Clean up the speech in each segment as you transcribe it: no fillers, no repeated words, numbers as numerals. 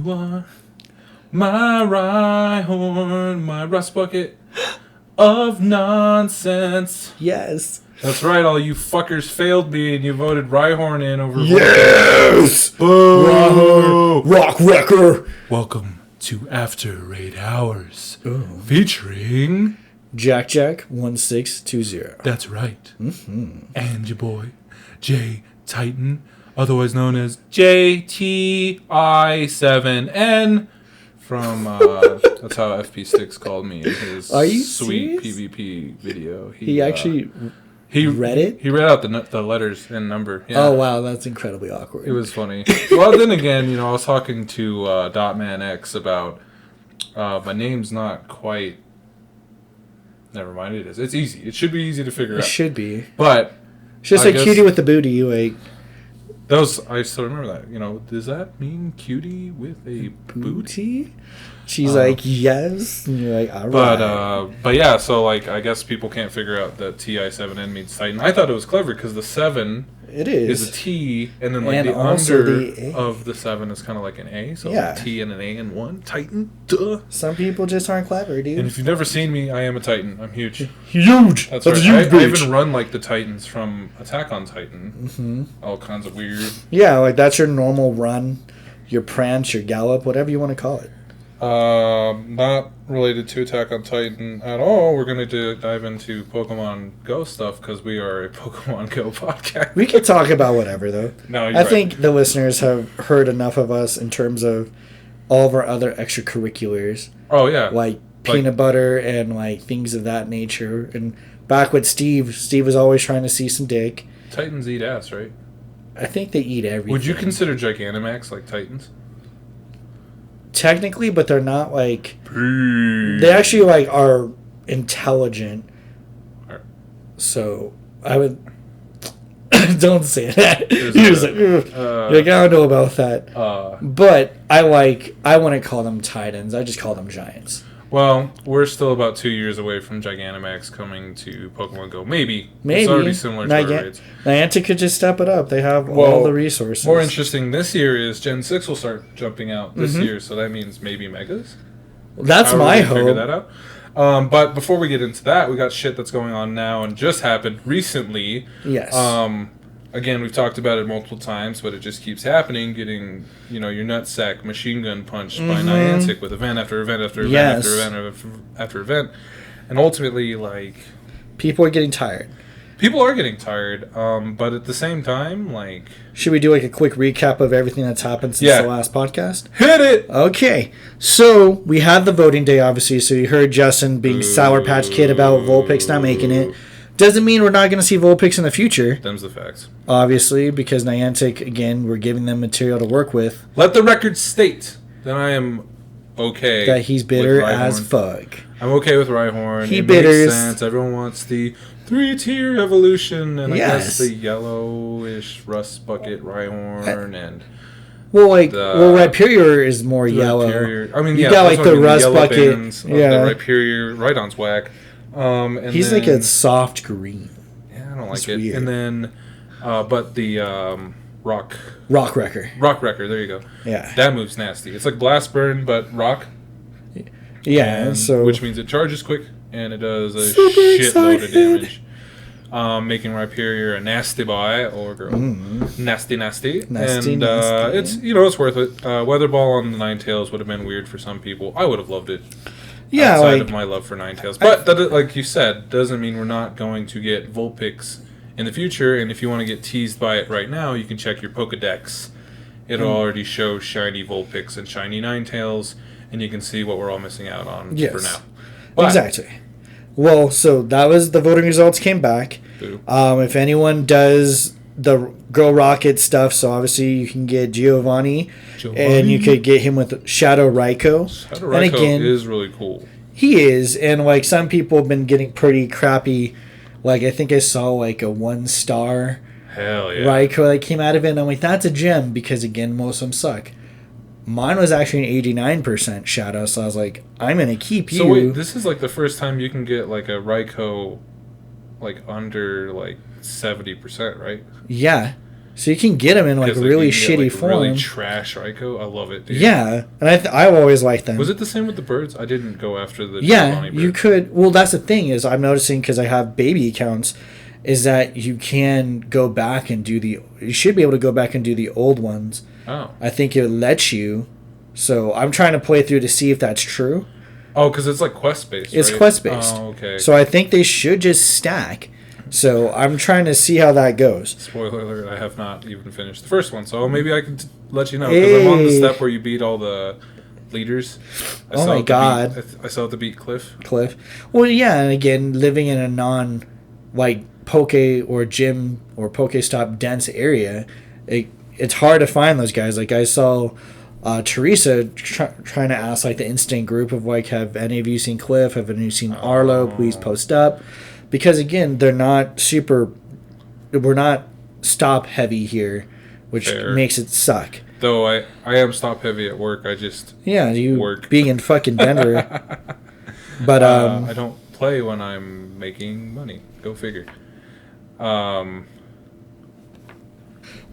You are my Rhyhorn, my rust bucket of nonsense. Yes. That's right, all you fuckers failed me and you voted Rhyhorn in over Yes! Boo! Rhyhorn, Rock Wrecker! Welcome to After Raid Hours, featuring JackJack1620. That's right. And your boy, JayTI7N, otherwise known as JayTI7N, from, that's how FP Sticks called me in his sweet serious? PvP video. He actually read it? He read out the letters and number. Yeah. Oh, wow, that's incredibly awkward. It was funny. Well, then again, I was talking to Dotman X about my name's not quite... Never mind, it is. It's easy. It should be easy to figure out. It should be. But... It's just like cutie with the booty, like... I still remember that. Does that mean cutie with a booty? She's like, yes. And you're like, all right. But yeah, so I guess people can't figure out that TI7N means Titan. I thought it was clever because the 7 is a T, and then the under of the 7 is kind of like an A. So a T and an A and one. Titan. Duh. Some people just aren't clever, dude. And if you've never seen me, I am a Titan. I'm huge. Huge! That's right. Huge, I even run like the Titans from Attack on Titan. Mm-hmm. All kinds of weird. Yeah, that's your normal run, your prance, your gallop, whatever you want to call it. Not related to Attack on Titan at all. We're going to dive into Pokemon Go stuff because we are a Pokemon Go podcast. We can talk about whatever, though. No, I think the listeners have heard enough of us in terms of all of our other extracurriculars. Oh, yeah. Like peanut butter and things of that nature. And back with Steve was always trying to see some dick. Titans eat ass, right? I think they eat everything. Would you consider Gigantamax like Titans? Technically, but they're not they actually are intelligent. So I would don't say that. You're like, I don't know about that. But I wouldn't call them Titans. I just call them giants. Well, we're still about 2 years away from Gigantamax coming to Pokemon Go. Maybe. It's already similar to our raids. Niantic could just step it up. They have all the resources. More interesting this year is Gen 6 will start jumping out this year, so that means maybe Megas. That's my hope. Figure that out. But before we get into that, we got shit that's going on now and just happened recently. Yes. Again, we've talked about it multiple times, but it just keeps happening. Getting, your nutsack machine gun punched by Niantic with event after event after event after event after event, and ultimately, people are getting tired. People are getting tired, but at the same time, should we do a quick recap of everything that's happened since the last podcast? Hit it! Okay, so we had the voting day, obviously, so you heard Justin being Sour Patch Kid about Vulpix not making it. Doesn't mean we're not going to see Vulpix in the future. Them's the facts. Obviously, because Niantic, again, we're giving them material to work with. Let the record state that I am okay. That he's bitter as fuck. I'm okay with Rhyhorn. He bitters. Makes sense. Everyone wants the 3-tier evolution, and I guess the yellowish rust bucket Rhyhorn and. Well, Rhyperior is more yellow. I mean, you got the rust bucket. The Rhyperior, Rhydon's whack. And he's then, a soft green. Yeah, I don't like it. Weird. And then, but the Rock Wrecker. Rock Wrecker, there you go. Yeah. That move's nasty. It's like Blast Burn, but rock. Yeah, which means it charges quick, and it does a shitload of damage. Making Rhyperior a nasty boy or girl. Nasty. And it's, it's worth it. Weather Ball on the Ninetales would have been weird for some people. I would have loved it. Yeah, outside of my love for Ninetales. But that, like you said, doesn't mean we're not going to get Vulpix in the future. And if you want to get teased by it right now, you can check your Pokedex. It'll already show shiny Vulpix and shiny Ninetales, and you can see what we're all missing out on for now. But, exactly. Well, so that was the voting results came back. If anyone does the Girl Rocket stuff, so obviously you can get Giovanni. And you could get him with Shadow Raikou. Shadow Raikou is really cool. He is, and some people have been getting pretty crappy. I think I saw a 1-star Raikou that came out of it, and I'm like, that's a gem, because again, most of them suck. Mine was actually an 89% Shadow, so I was like, I'm going to keep you. So wait, this is the first time you can get a Raikou under 70%, right? Yeah. So you can get them in like really shitty form. Really trash Raikou. I love it, dude. Yeah, and I've always liked them. Was it the same with the birds? I didn't go after the Giovanni bird. You could. Well, that's the thing is I'm noticing because I have baby accounts, is that you can go back and do the. You should be able to go back and do the old ones. Oh. I think it lets you. So I'm trying to play through to see if that's true. Oh, because it's like quest based. It's quest based. Oh, okay. So I think they should just stack. So I'm trying to see how that goes. Spoiler alert, I have not even finished the first one, so maybe I can let you know, because I'm on the step where you beat all the leaders. Oh my god. I still have to beat Cliff. Well, yeah, and again, living in a Poke or gym or Pokestop dense area, it's hard to find those guys. Like I saw Teresa trying to ask like the instant group of like, have any of you seen Cliff? Have any of you seen Arlo? Please post up. Because again, we're not stop heavy here, which makes it suck. Though I am stop heavy at work. I just work. Being in fucking Denver. But I don't play when I'm making money. Go figure.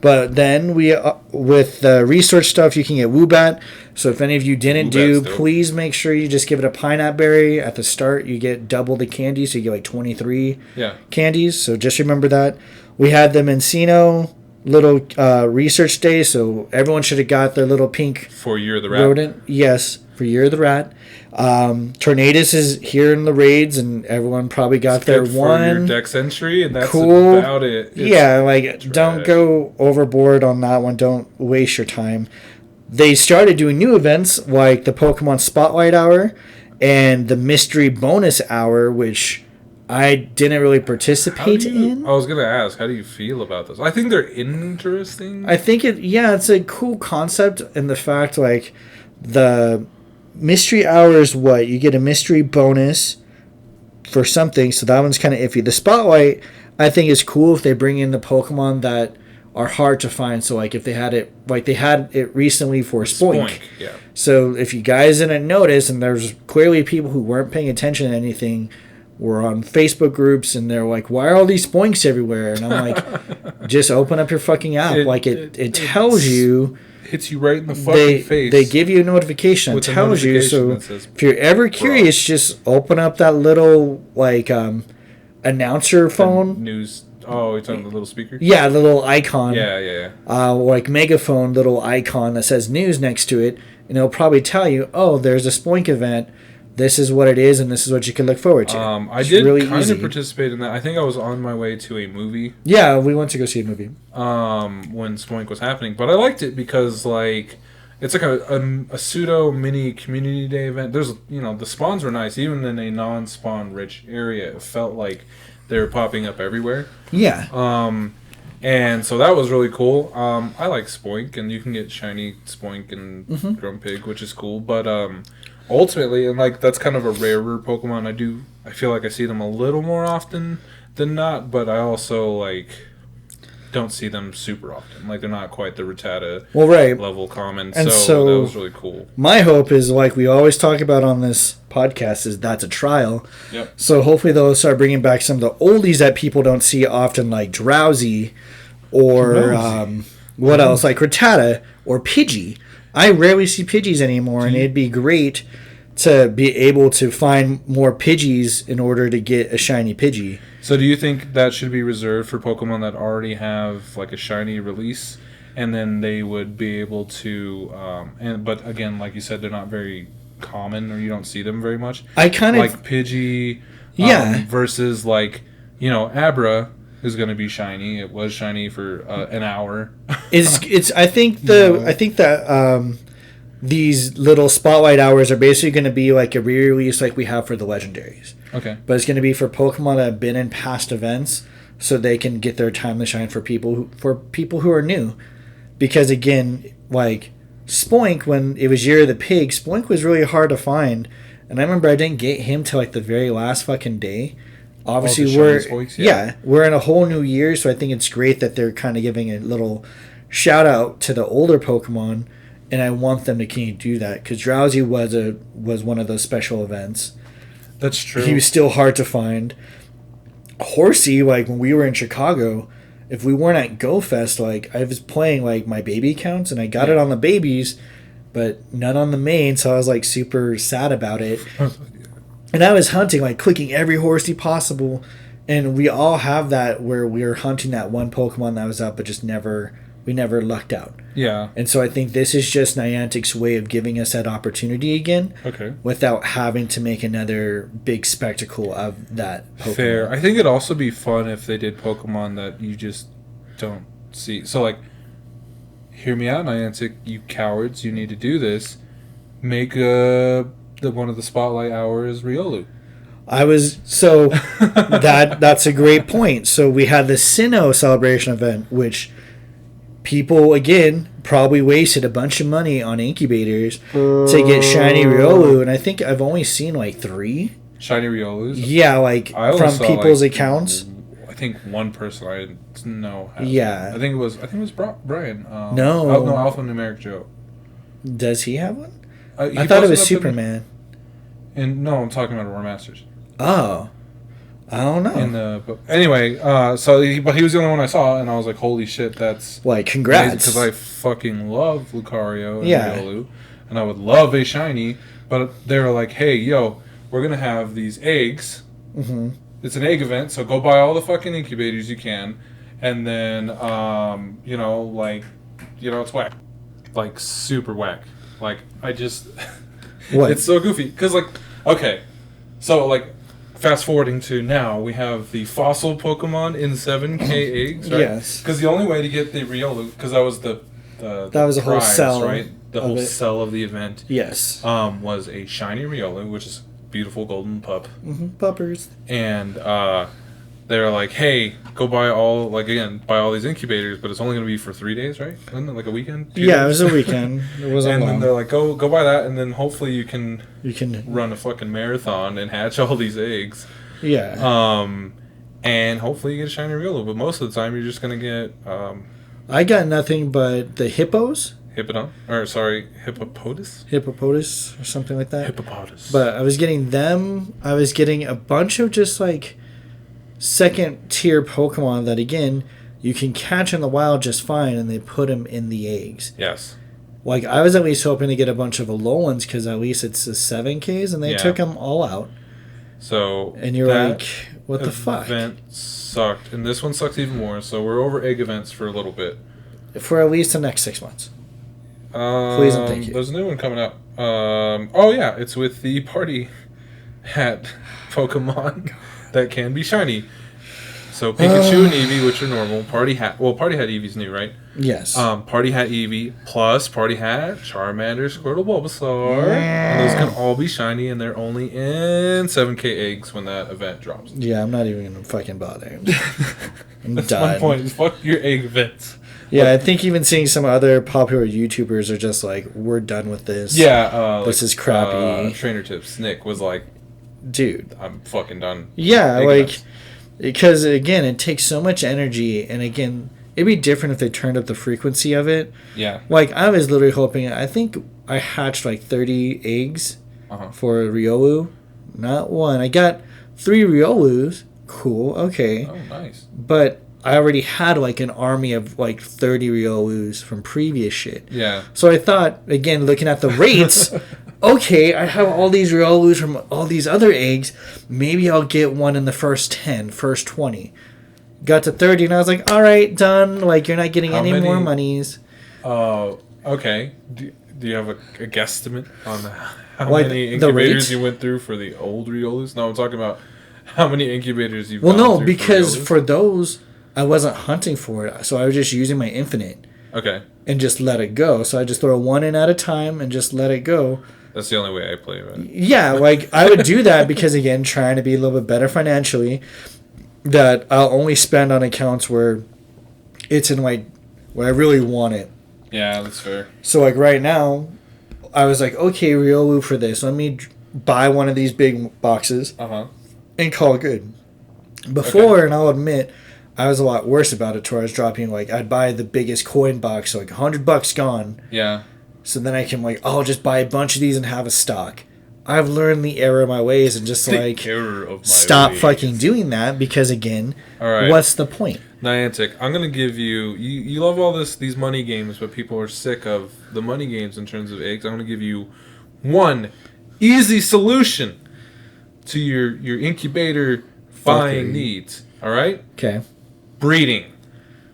But then with the research stuff, you can get Woobat. So if any of you didn't please make sure you just give it a pineapple berry at the start. You get double the candies, so you get like 23 candies. So just remember that. We had the Minccino little research day, so everyone should have got their little pink for Year of the Rat. Rodent. Yes, for Year of the Rat. Tornadus is here in the raids, and everyone probably got their one. For your dex entry, and that's about it. It's don't go overboard on that one. Don't waste your time. They started doing new events like the Pokemon Spotlight Hour and the Mystery Bonus Hour, which I didn't really participate in. I was going to ask, how do you feel about this? I think they're interesting. I think it's a cool concept, and the fact like the Mystery Hour is what? You get a mystery bonus for something, so that one's kind of iffy. The Spotlight, I think, is cool if they bring in the Pokemon that are hard to find. So, like, if they had it recently for Spoink. Yeah. So, if you guys didn't notice, and there's clearly people who weren't paying attention to anything, were on Facebook groups, and they're like, why are all these Spoinks everywhere? And I'm like, just open up your fucking app. It tells you. Hits you right in the fucking face. They give you a notification. It tells you. So if you're ever curious, just open up that little announcer phone. News. Oh, it's on the little speaker? Yeah, the little icon. Yeah. Like megaphone little icon that says news next to it, and it'll probably tell you, oh, there's a Spoink event. This is what it is, and this is what you can look forward to. I did really kind of participate in that. I think I was on my way to a movie. Yeah, we went to go see a movie. When Spoink was happening. But I liked it because, like, it's like a pseudo mini community day event. There's, the spawns were nice. Even in a non-spawn rich area, it felt like they were popping up everywhere. Yeah. And so that was really cool. I like Spoink, and you can get shiny Spoink and Grumpig, which is cool. But ultimately, and like that's kind of a rarer Pokemon. I feel like I see them a little more often than not, but I also don't see them super often. Like they're not quite the Rattata level common. And so that was really cool. My hope is, like we always talk about on this podcast, is that's a trial. Yep. So hopefully they'll start bringing back some of the oldies that people don't see often, like Drowsy or what else, like Rattata or Pidgey. I rarely see Pidgeys anymore, and it'd be great to be able to find more Pidgeys in order to get a shiny Pidgey. So do you think that should be reserved for Pokemon that already have like a shiny release, and then they would be able to but again, like you said, they're not very common, or you don't see them very much. I kind of like Pidgey versus Abra is going to be shiny. It was shiny for an hour. I think that these little spotlight hours are basically going to be like a re-release like we have for the legendaries. Okay. But it's going to be for Pokemon that have been in past events, so they can get their time to shine for people who are new. Because again, like Spoink, when it was Year of the Pig, Spoink was really hard to find, and I remember I didn't get him till like the very last fucking day. Obviously, we're in a whole new year, so I think it's great that they're kind of giving a little shout out to the older Pokemon, and I want them to continue to do that because Drowsy was one of those special events. That's true. He was still hard to find. Horsey, like when we were in Chicago, if we weren't at Go Fest, like I was playing like my baby counts and I got it on the babies, but none on the main, so I was like super sad about it. And I was hunting, like clicking every horsey possible, and we all have that where we were hunting that one Pokemon that was up, but just we never lucked out. Yeah. And so I think this is just Niantic's way of giving us that opportunity again. Okay. Without having to make another big spectacle of that Pokemon. Fair. I think it'd also be fun if they did Pokemon that you just don't see. So, like, hear me out, Niantic, you cowards. You need to do this. Make one of the spotlight hours Riolu. That's a great point. So we had the Sinnoh celebration event, which people again probably wasted a bunch of money on incubators to get Shiny Riolu, and I think I've only seen like 3 Shiny Riolus. Yeah, like from people's accounts. I think one person I know. Yeah, I think it was Brian. No, Alphanumeric Joe. Does he have one? I thought it was Superman. And no, I'm talking about War Masters. Oh, I don't know. Anyway, but he was the only one I saw, and I was like, "Holy shit, that's like congrats!" Because I fucking love Lucario and Riolu, and I would love a shiny. But they were like, "Hey, yo, we're gonna have these eggs. Mm-hmm. It's an egg event, so go buy all the fucking incubators you can, and then it's whack, like super whack. Like I just, it's so goofy because fast forwarding to now, we have the fossil Pokemon in 7K eggs, right? Yes. Because the only way to get the Riolu, because that was the prize, whole cell, right? The whole cell of the event. Yes. Was a shiny Riolu, which is beautiful golden pup. Mm-hmm. Puppers. And they're like, hey, go buy all these incubators, but it's only going to be for 3 days, right? Wasn't it like a weekend? Yeah, it was a weekend. It wasn't long. And then they're like, go buy that, and then hopefully you can run a fucking marathon and hatch all these eggs. Yeah. And hopefully you get a shiny Riolu, but most of the time you're just going to get... I got nothing but the Hippos. Hippopotas or something like that. Hippopotas. But I was getting them. I was getting a bunch of just like second tier Pokemon that again you can catch in the wild just fine, and they put them in the eggs. Yes. Like I was at least hoping to get a bunch of Alolan because at least it's the 7Ks, and they took them all out. So and you're like, what the fuck? Event sucked, and this one sucks even more. So we're over egg events for a little bit. For at least the next 6 months. Please and thank you. There's a new one coming up. It's with the party hat Pokemon that can be shiny. So Pikachu and Eevee, which are normal. Party hat Eevee's new, right? Yes. Party hat Eevee plus party hat Charmander, Squirtle, Bulbasaur. And those can all be shiny, and they're only in 7K eggs when that event drops. Yeah, I'm not even gonna fucking bother. That's my point. Fuck your egg events. Yeah, I think even seeing some other popular YouTubers are just like, we're done with this. Yeah, this is crappy. Trainer Tips Nick was like, dude, I'm fucking done. Yeah, because again, it takes so much energy, and again, it'd be different if they turned up the frequency of it. Yeah. Like I was literally hoping. I think I hatched like 30 eggs for Riolu. Not one. I got 3 Riolus. Cool. Okay. Oh, nice. But I already had like an army of like 30 Riolus from previous shit. Yeah. So I thought, again, looking at the rates, okay, I have all these Riolus from all these other eggs. Maybe I'll get one in the first 10, first 20. Got to 30, and I was like, all right, done. Like, you're not getting any more monies. Okay. Do you have a guesstimate on how many incubators you went through for the old Riolus? No, I'm talking about how many incubators you've gone through. Well, no, because for those... I wasn't hunting for it, so I was just using my infinite. Okay. And just let it go. So I just throw one in at a time and just let it go. That's the only way I play it. Yeah, like I would do that because, again, trying to be a little bit better financially, that I'll only spend on accounts where it's in where I really want it. Yeah, that's fair. So like right now, I was like, okay, Riolu for this. Let me buy one of these big boxes and call it good. Before, and I'll admit... I was a lot worse about it, where I was dropping, like, I'd buy the biggest coin box, so like $100 gone. Yeah. So then I can, like, I'll just buy a bunch of these and have a stock. I've learned the error of my ways and just, fucking doing that because, again, what's the point? Niantic, I'm gonna give you. You love all these money games, but people are sick of the money games in terms of eggs. I'm gonna give you one easy solution to your incubator buying needs. All right. Okay. Breeding,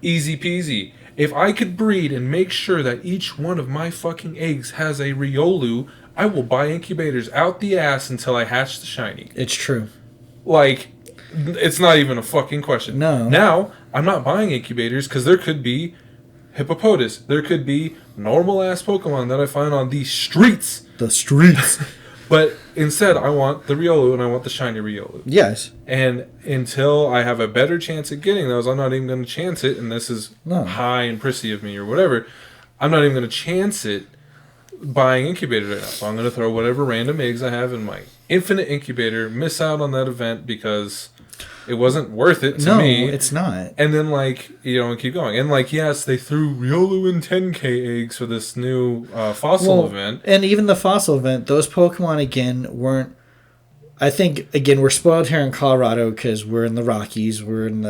easy peasy. If I could breed and make sure that each one of my fucking eggs has a Riolu, I will buy incubators out the ass until I hatch the shiny. It's true. Like, it's not even a fucking question. No. Now, I'm not buying incubators because there could be Hippopotas. There could be normal-ass Pokemon that I find on these streets. The streets. But instead, I want the Riolu and I want the shiny Riolu. Yes. And until I have a better chance at getting those, I'm not even going to chance it, and this is high and prissy of me or whatever, I'm not even going to chance it buying incubators right now. So I'm going to throw whatever random eggs I have in my infinite incubator, miss out on that event because it wasn't worth it to me. No, it's not. And then, like, and keep going. And, like, yes, they threw Riolu and 10K eggs for this new fossil event. And even the fossil event, those Pokemon, again, weren't... I think, again, we're spoiled here in Colorado because we're in the Rockies. We're in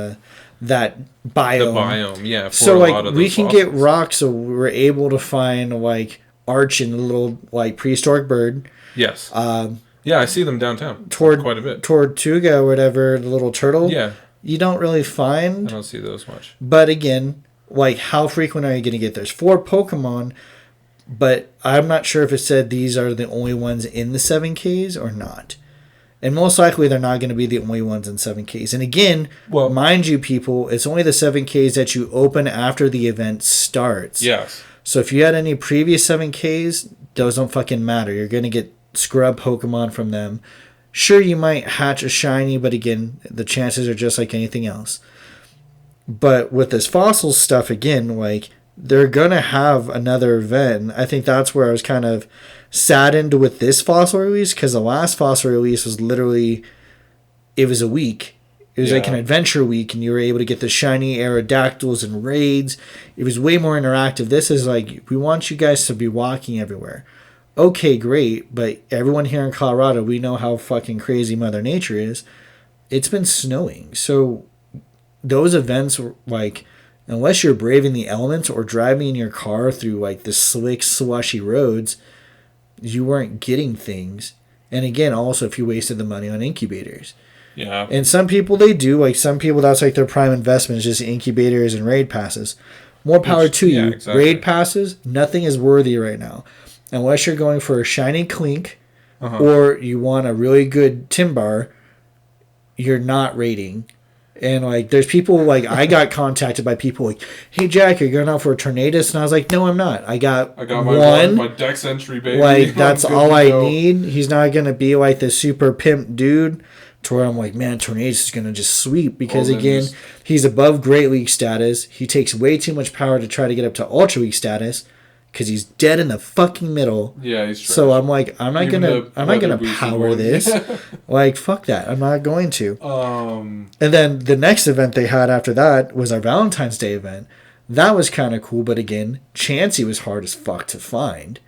that biome. The biome, yeah. So, like, we can get rocks, so we're able to find, like, Arch and a little, like, prehistoric bird. Yes. Yeah, I see them downtown quite a bit. Tortuga or whatever, the little turtle. Yeah. You don't really find. I don't see those much. But again, like, how frequent are you going to get those? 4 Pokemon, but I'm not sure if it said these are the only ones in the 7Ks or not. And most likely they're not going to be the only ones in 7Ks. And again, mind you, people, it's only the 7Ks that you open after the event starts. Yes. So if you had any previous 7Ks, those don't fucking matter. You're going to get scrub Pokemon from them. Sure, you might hatch a shiny, but again, the chances are just like anything else. But with this fossil stuff, again, like, they're going to have another event. I think that's where I was kind of saddened with this fossil release, because the last fossil release was literally, it was a week. It was like an adventure week, and you were able to get the shiny Aerodactyls and raids. It was way more interactive. This is like, we want you guys to be walking everywhere. Okay, great, but everyone here in Colorado, we know how fucking crazy Mother Nature is. It's been snowing, so those events, like, unless you're braving the elements or driving in your car through, like, the slick, slushy roads, you weren't getting things. And again, also, if you wasted the money on incubators. Yeah. And some people, they do. Like, some people, that's like their prime investment is just incubators and raid passes. More power to you. Exactly. Raid passes, nothing is worthy right now. Unless you're going for a shiny Clink or you want a really good Timbar, you're not raiding. And, like, there's people, like, I got contacted by people like, hey, Jack, you're going out for a Tornadus? And I was like, no, I'm not. I got my Dex entry, baby. Like, that's all I need. He's not going to be, like, the super pimp dude to where I'm like, man, Tornadus is going to just sweep. Because, again, he's above Great League status. He takes way too much power to try to get up to Ultra League status. Because he's dead in the fucking middle. Yeah, he's trash. So I'm like, I'm not gonna power this. Like, fuck that. I'm not going to. And then the next event they had after that was our Valentine's Day event. That was kind of cool, but again, Chansey was hard as fuck to find.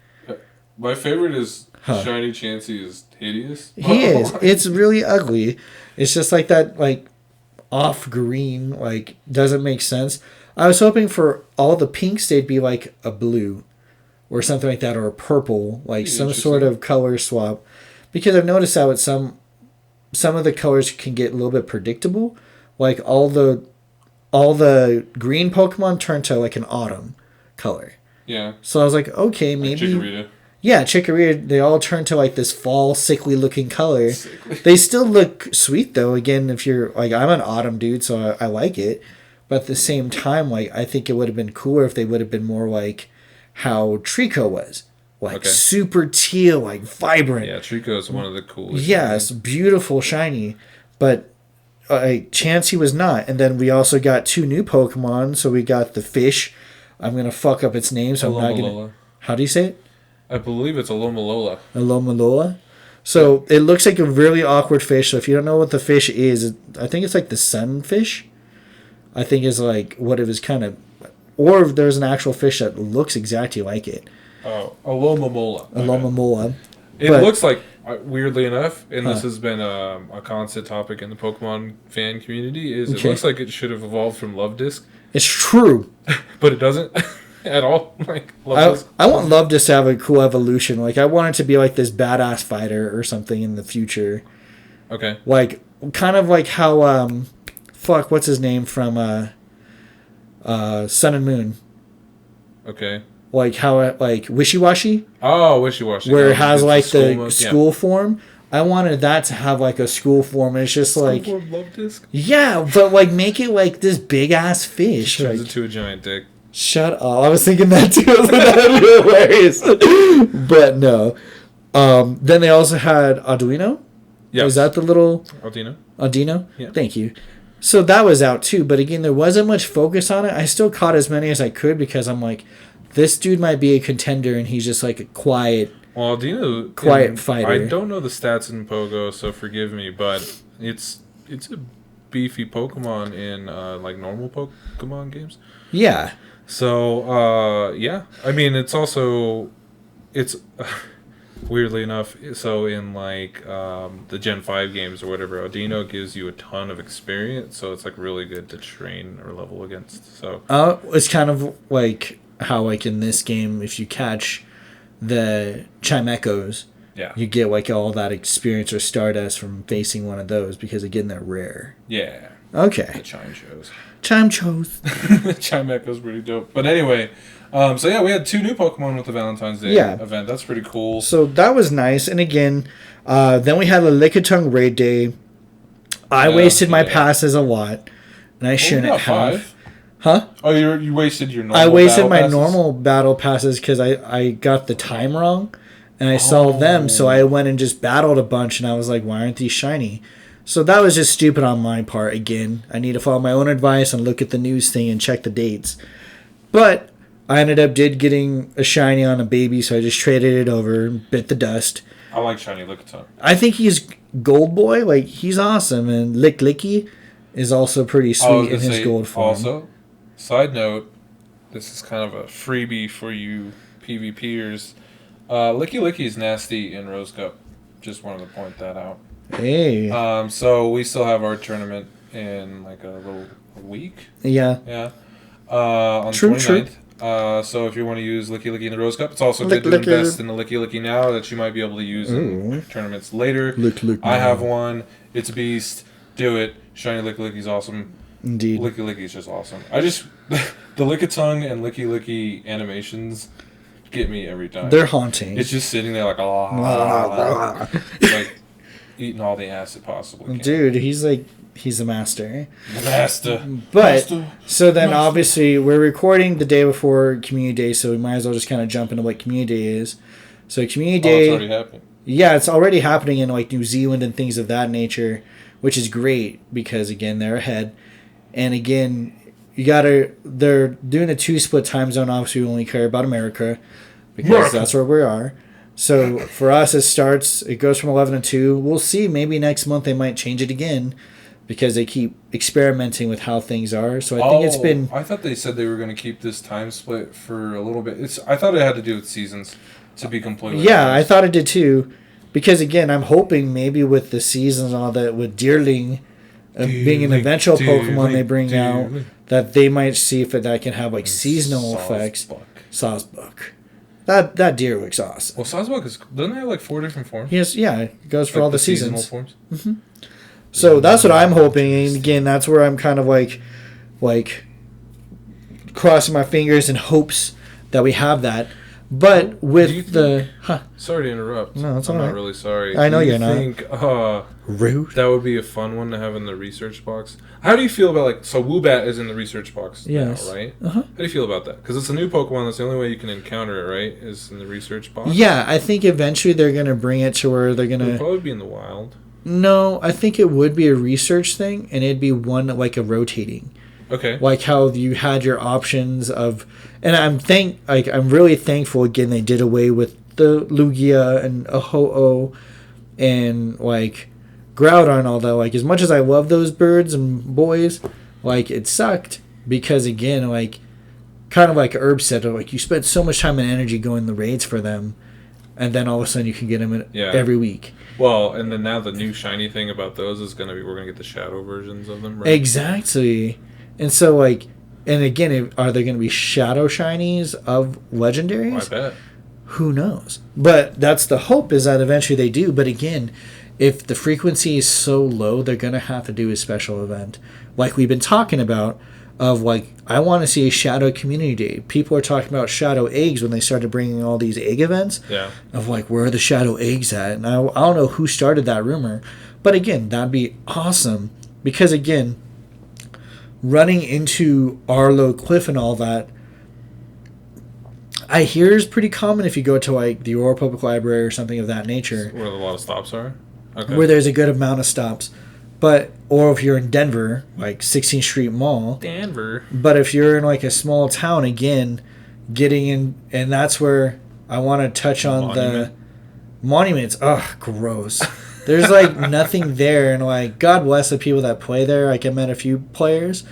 My favorite is Shiny Chansey is hideous. He is. It's really ugly. It's just like that, like, off green, like, doesn't make sense. I was hoping for all the pinks they'd be like a blue. Or something like that, or a purple, like some sort of color swap. Because I've noticed that with some of the colors can get a little bit predictable. Like all the green Pokemon turn to like an autumn color. Yeah. So I was like, okay, maybe. Like Chikorita. Yeah, Chikorita, they all turn to like this fall sickly looking color. They still look sweet though. Again, if you're like, I'm an autumn dude, so I like it. But at the same time, like, I think it would have been cooler if they would have been more like how Trico was. Like, super teal, like, vibrant. Yeah, Trico is one of the coolest. Yes, beautiful, shiny. But Chansey was not. And then we also got 2 new Pokemon. So we got the fish. I'm going to fuck up its name, so I'm not going to... How do you say it? I believe it's Alomalola. Alomalola? So it looks like a really awkward fish. So if you don't know what the fish is, I think it's like the sunfish. I think is like what it was kind of... Or if there's an actual fish that looks exactly like it. Oh, Alomomola. Alomomola. It looks like weirdly enough, and this has been a constant topic in the Pokemon fan community, is it looks like it should have evolved from Love Disc. It's true. But it doesn't at all. Like I want Love Disc to have a cool evolution. Like, I want it to be like this badass fighter or something in the future. Okay. Like, kind of like how, what's his name from Sun and Moon? Okay. Like how, like, Wishy-Washy? Oh, Wishy-Washy. Where it has, like, the school form. I wanted that to have, like, a school form. And it's just, like... School form Love Disc? Yeah, but, like, make it, like, this big-ass fish. Turns like, into a giant dick. Shut up. I was thinking that, too. That would be hilarious. But, no. Then they also had Arduino. Yeah. Was that the little... Audino? Yeah. Thank you. So that was out, too. But, again, there wasn't much focus on it. I still caught as many as I could because I'm like... This dude might be a contender, and he's just like a quiet fighter. I don't know the stats in Pogo, so forgive me, but it's a beefy Pokemon in like normal Pokemon games. Yeah. So yeah, I mean it's weirdly enough. So in like the Gen 5 games or whatever, Audino gives you a ton of experience, so it's like really good to train or level against. So it's kind of like. How, like, in this game, if you catch the Chimecho's, you get, like, all that experience or Stardust from facing one of those, because, again, they're rare. Yeah. Okay. The Chimechos. Chimecho's pretty dope. But anyway, so yeah, we had 2 new Pokemon with the Valentine's Day event. That's pretty cool. So that was nice. And, again, then we had the Lickitung Raid Day. I wasted my passes a lot, and I shouldn't have. 5. Huh? Oh, you wasted your normal. I wasted my normal battle passes because I got the time wrong, and I saw them, so I went and just battled a bunch, and I was like, why aren't these shiny? So that was just stupid on my part. Again, I need to follow my own advice and look at the news thing and check the dates. But I ended up getting a shiny on a baby, so I just traded it over and bit the dust. I like shiny Lickitung. I think he's Gold Boy. Like, he's awesome, and Lickilicky is also pretty sweet in his gold form. Also, side note, this is kind of a freebie for you PvPers. Lickilicky is nasty in Rose Cup. Just wanted to point that out. Hey. So we still have our tournament in like a week. Yeah. Yeah. On the 29th. So if you want to use Lickilicky in the Rose Cup, it's also good to invest in the Lickilicky now that you might be able to use in tournaments later. I have one. It's a beast. Do it. Shiny Lickilicky's awesome. Indeed. Lickilicky's just awesome. The Lickitung and Lickilicky animations get me every time. They're haunting. It's just sitting there like, like eating all the acid possible can. Dude, he's a master. But so then obviously we're recording the day before Community Day, so we might as well just kind of jump into what Community Day is. So Community Day, it's already happening. Yeah, it's already happening in like New Zealand and things of that nature, which is great because again they're ahead. And again, they're doing a 2-split time zone. Obviously, we only care about America because that's where we are. So for us, it goes from 11 to 2. We'll see. Maybe next month they might change it again because they keep experimenting with how things are. So I think it's been... I thought they said they were going to keep this time split for a little bit. I thought it had to do with seasons, to be completely honest. I thought it did too. Because again, I'm hoping maybe with the seasons and all that, with Deerling... being an eventual Pokemon they bring out, that they might see if that can have like seasonal effects. Sawsbuck. That deer looks awesome. Well, Sawsbuck doesn't it have like 4 different forms? Yes, yeah, it goes for all the seasons. Seasonal forms. Mm-hmm. So that's what I'm hoping, and again, that's where I'm kind of like crossing my fingers in hopes that we have that. But with Sorry to interrupt. No, it's I'm all right. not really sorry. I know you're not. Think rude? That would be a fun one to have in the research box. How do you feel about so Woobat is in the research box now, right? How do you feel about that? Because it's a new Pokemon. That's the only way you can encounter it, right? Is in the research box. Yeah, I think eventually they're gonna bring it to where they're gonna. It'll probably be in the wild. No, I think it would be a research thing, and it'd be one like a rotating. Okay. Like how you had your options of, and I'm really thankful again they did away with the Lugia and Ho-Oh and like Groudon and all that. Like as much as I love those birds and boys, like it sucked because again like kind of like Herb said, like you spent so much time and energy going the raids for them, and then all of a sudden you can get them every week. Well, and then now the new shiny thing about those is we're gonna get the shadow versions of them, right? Exactly. And so, like, and again, are there going to be shadow shinies of legendaries? I bet. Who knows? But that's the hope, is that eventually they do. But again, if the frequency is so low, they're going to have to do a special event. Like we've been talking about, of like, I want to see a shadow community day. People are talking about shadow eggs when they started bringing all these egg events. Yeah. Of like, where are the shadow eggs at? And I don't know who started that rumor. But again, that'd be awesome. Because again, running into Arlo Cliff and all that, I hear is pretty common if you go to like the Aurora Public Library or something of that nature. Where a lot of stops are? Okay. Where there's a good amount of stops. But, or if you're in Denver, like 16th Street Mall. Denver. But if you're in like a small town, again, getting in, and that's where I want to touch on the monuments. Ugh, gross. There's like nothing there, and like God bless the people that play there. Like I met a few players,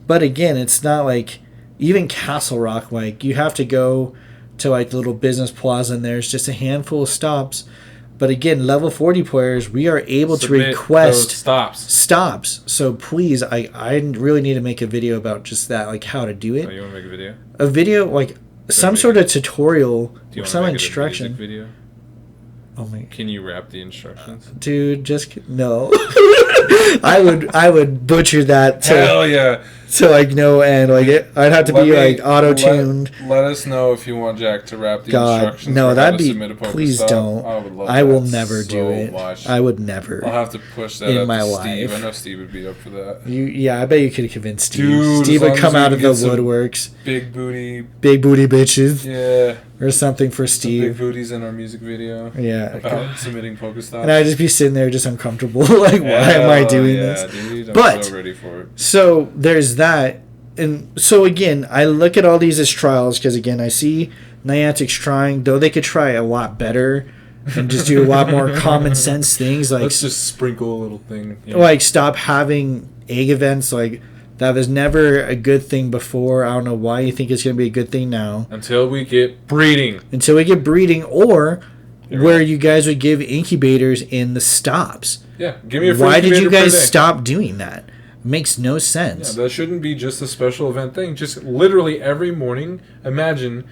but again, it's not like even Castle Rock. Like you have to go to like the little business plaza, and there's just a handful of stops. But again, level 40 players, we are able to request stops. So please, I really need to make a video about just that, like how to do it. Oh, you want to make a video? A video, like some sort of tutorial, some instruction. A music video? Oh my! Can you rap the instructions, dude? Just no. I would butcher that. Hell yeah! To like no end, like I'd have to be like auto tuned. Let us know if you want Jack to rap the instructions. No, that'd be. Please don't. I will never do it. Much. I would never. I'll have to push that in my life. Steve. I know Steve would be up for that. Yeah, I bet you could convince Steve. Dude, Steve would come out of the woodworks. Big booty bitches. Yeah. Or something for Steve. Big booties in our music video. Yeah. About submitting Pokestops. And I'd just be sitting there just uncomfortable. Like, why am I doing this? Dude, I'm so ready for it. So there's that. And so again, I look at all these as trials because again, I see Niantic's trying, though they could try a lot better and just do a lot more common sense things. Like, let's just sprinkle a little thing. Yeah. Like stop having egg events. Like that was never a good thing before. I don't know why you think it's going to be a good thing now. Until we get breeding. Or where you guys would give incubators in the stops. Yeah, give me a free Why did you guys stop doing that? It makes no sense. Yeah, that shouldn't be just a special event thing. Just literally every morning, imagine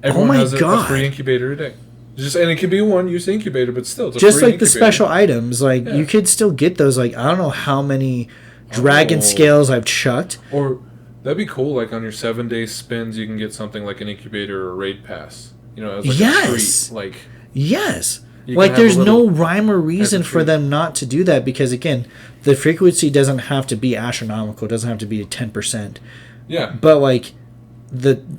everyone has a free incubator a day. And it could be one use incubator, but still, it's a just free like incubator. The special items. Like you could still get those. Like I don't know how many dragon scales I've chucked. Or that'd be cool. Like on your 7-day spins, you can get something like an incubator or a raid pass. As like a treat. Like yes. Like there's no rhyme or reason for them not to do that because again, the frequency doesn't have to be astronomical. It doesn't have to be 10%. Yeah. But like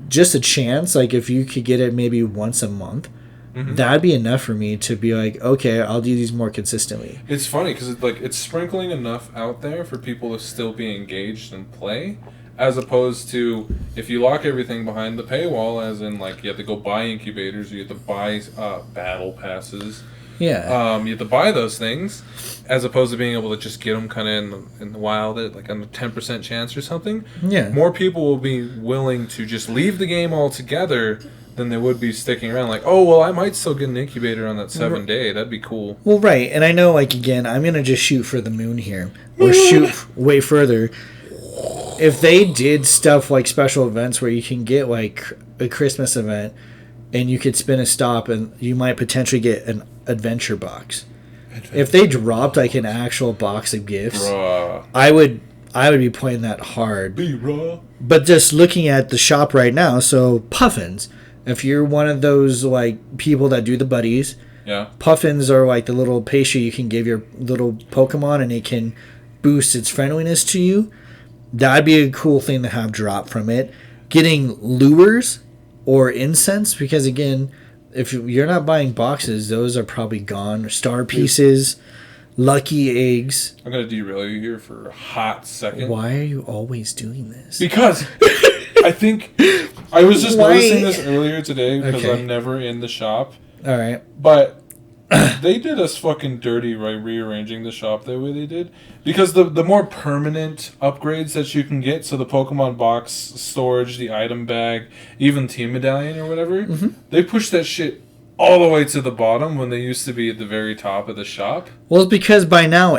just a chance, like if you could get it maybe once a month, that'd be enough for me to be like, okay, I'll do these more consistently. It's funny because it's sprinkling enough out there for people to still be engaged and play, as opposed to if you lock everything behind the paywall, as in like you have to go buy incubators, you have to buy battle passes. Yeah. You have to buy those things, as opposed to being able to just get them kind of in the wild, like on a 10% chance or something. Yeah. More people will be willing to just leave the game altogether than they would be sticking around. Like, oh, well, I might still get an incubator on that 7-day. That'd be cool. Well, right. And I know, like, again, I'm going to just shoot for the moon here. Or shoot way further. If they did stuff like special events where you can get, like, a Christmas event and you could spin a stop and you might potentially get an adventure box. If they dropped, like, an actual box of gifts, I would be playing that hard. But just looking at the shop right now, so Puffins... If you're one of those like people that do the buddies, Puffins are like the little pastry you can give your little Pokemon and it can boost its friendliness to you. That'd be a cool thing to have drop from it. Getting lures or incense, because again, if you're not buying boxes, those are probably gone. Or star pieces, lucky eggs. I'm gonna derail you here for a hot second. Why are you always doing this? Because I think I was just noticing this earlier today because I'm never in the shop. All right. But they did us fucking dirty by rearranging the shop the way they did. Because the more permanent upgrades that you can get, so the Pokemon box storage, the item bag, even Team Medallion or whatever, they pushed that shit all the way to the bottom when they used to be at the very top of the shop? Well, it's because by now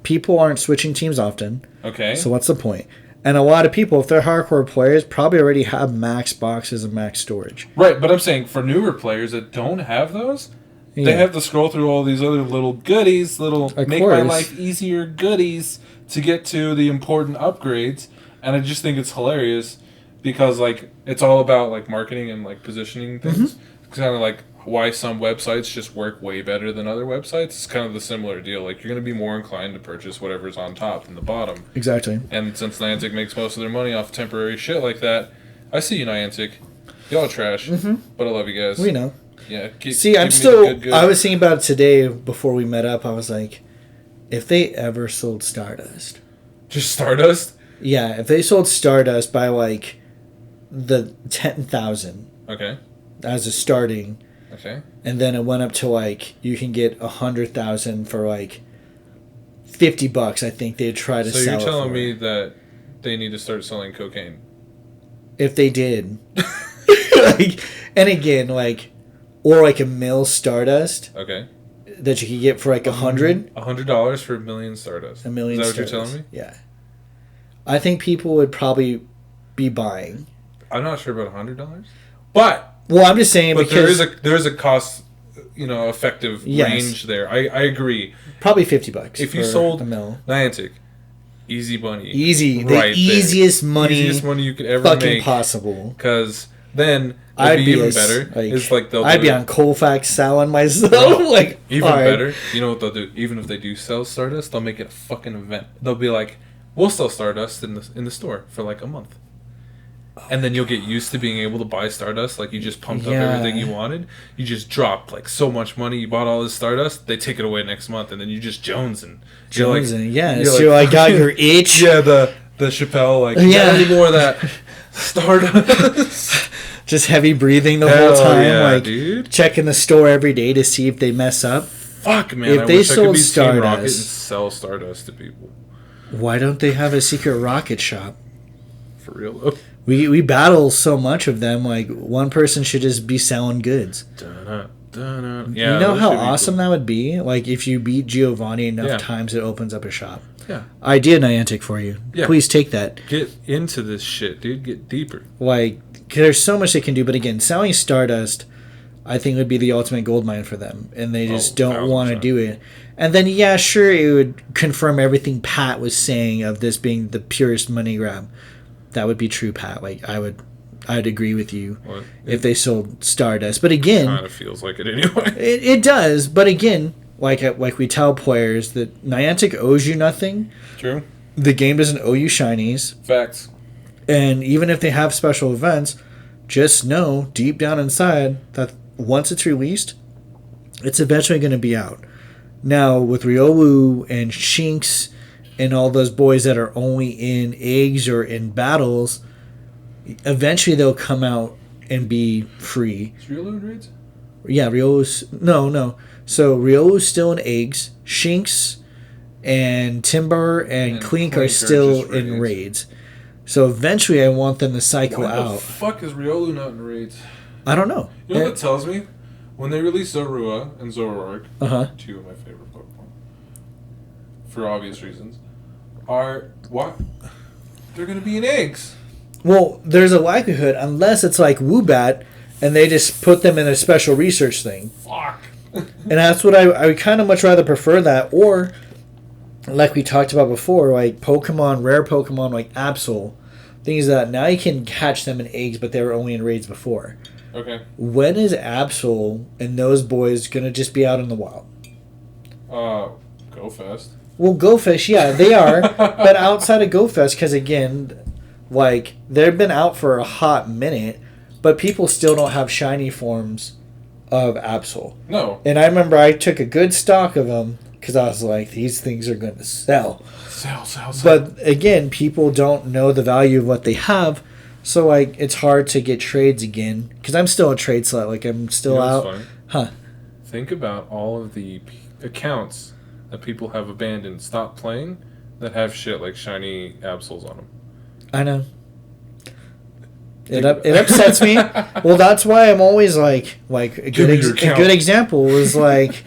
people aren't switching teams often. Okay. So what's the point? And a lot of people, if they're hardcore players, probably already have max boxes and max storage. Right, but I'm saying for newer players that don't have those, they have to scroll through all these other little goodies, my life easier goodies to get to the important upgrades. And I just think it's hilarious because like it's all about like marketing and like positioning things. It's kind of like why some websites just work way better than other websites. It's kind of the similar deal. Like you're going to be more inclined to purchase whatever's on top than the bottom. Exactly. And since Niantic makes most of their money off temporary shit like that, I see you, Niantic. Y'all are trash, but I love you guys. We know. Yeah. I was thinking about it today before we met up. I was like, if they ever sold Stardust. Just Stardust? Yeah, if they sold Stardust by like the 10,000. Okay. As a starting. Okay. And then it went up to like you can get 100,000 for like $50. I think they'd try to sell it. So you're telling me that they need to start selling cocaine? If they did, and again, like, or like a mil Stardust. Okay. That you could get for like $100. $100 for a million Stardust. A million. Is that Stardust. what you're telling me? Yeah. I think people would probably be buying. I'm not sure about $100, but. Well, I'm just saying because there is a cost, effective range there. I agree. Probably $50. If you sold a mil. Niantic, easy money, the easiest money you could ever fucking make possible. Because then I'd be even better. It's like I'd be on Colfax selling myself. Like even better. You know what they'll do? Even if they do sell Stardust, they'll make it a fucking event. They'll be like, "We'll sell Stardust in the store for like a month." And then you'll get used to being able to buy Stardust. Like, you just pumped up everything you wanted. You just dropped, like, so much money. You bought all this Stardust. They take it away next month. And then you just jonesing. So I got your itch. Yeah, the Chappelle, like, any more of that Stardust. Just heavy breathing the whole time. Yeah, like, dude. Checking the store every day to see if they mess up. Fuck, man. If they sold Stardust. Rocket and sell Stardust to people. Why don't they have a secret rocket shop? For real, though. We battle so much of them. Like, one person should just be selling goods. Yeah, you know how awesome that would be? Like, if you beat Giovanni enough times, it opens up a shop. Yeah. Idea, Niantic, for you. Yeah. Please take that. Get into this shit, dude. Get deeper. Like, there's so much they can do. But again, selling Stardust, I think, would be the ultimate goldmine for them. And they just don't want to do it. And then, yeah, sure, it would confirm everything Pat was saying of this being the purest money grab. That would be true, Pat. Like, I'd agree with you if they sold Stardust. But again, kind of feels like it anyway. It does. But again, like we tell players that Niantic owes you nothing. True. The game doesn't owe you shinies. Facts. And even if they have special events, just know deep down inside that once it's released, it's eventually going to be out. Now with Riolu and Shinx and all those boys that are only in eggs or in battles, eventually they'll come out and be free. Is Riolu in raids? Yeah, Riolu's... No. So Riolu's still in eggs. Shinx and Timber and Clink are still in raids. So eventually I want them to cycle out. Why the fuck is Riolu not in raids? I don't know. You know what that tells me? When they release Zorua and Zoroark, two of my favorite Pokemon, for obvious reasons, they're going to be in eggs. Well, there's a likelihood, unless it's like Woobat, and they just put them in a special research thing. Fuck. And that's what I would kind of much rather prefer that, or like we talked about before, like rare Pokemon like Absol, things that now you can catch them in eggs, but they were only in raids before. Okay. When is Absol and those boys going to just be out in the wild? Go Fest. Well, GoFest, yeah, they are. But outside of GoFest, because again, like, they've been out for a hot minute, but people still don't have shiny forms of Absol. No. And I remember I took a good stock of them, because I was like, these things are going to sell. Sell. But again, people don't know the value of what they have, so like it's hard to get trades again. Because I'm still a trade slut. Like, I'm still out. Funny? Huh. Think about all of the accounts that people have abandoned, stopped playing, that have shit like shiny Absols on them. I know. It upsets me. Well, that's why I'm always like a good example was like,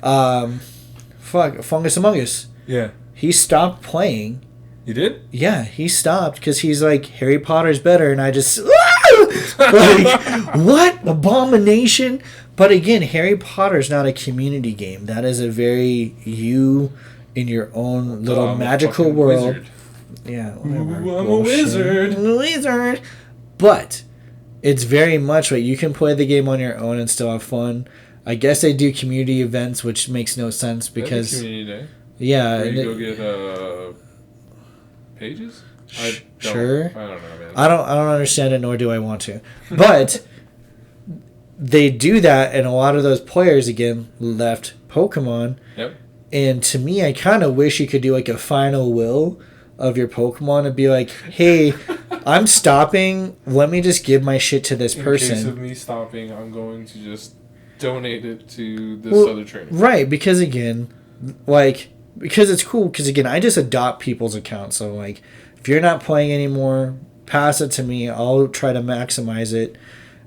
Fungus Among Us. Yeah. He stopped playing. You did? Yeah, he stopped because he's like, Harry Potter's better, and I just like, what abomination? But again, Harry Potter's not a community game. That is a very you in your own little magical world. Wizard. Yeah, whatever. I'm a wizard. I'm a wizard. But it's very much like you can play the game on your own and still have fun. I guess they do community events, which makes no sense because community day. Yeah, where you go get pages. Sure. I don't know, man. I don't understand it, nor do I want to. But they do that, and a lot of those players again left Pokemon. Yep. And to me, I kind of wish you could do like a final will of your Pokemon and be like, hey, I'm stopping. Let me just give my shit to this person. In case of me stopping, I'm going to just donate it to this other trainer. Right, because again, because it's cool, because again, I just adopt people's accounts. So like, if you're not playing anymore, pass it to me. I'll try to maximize it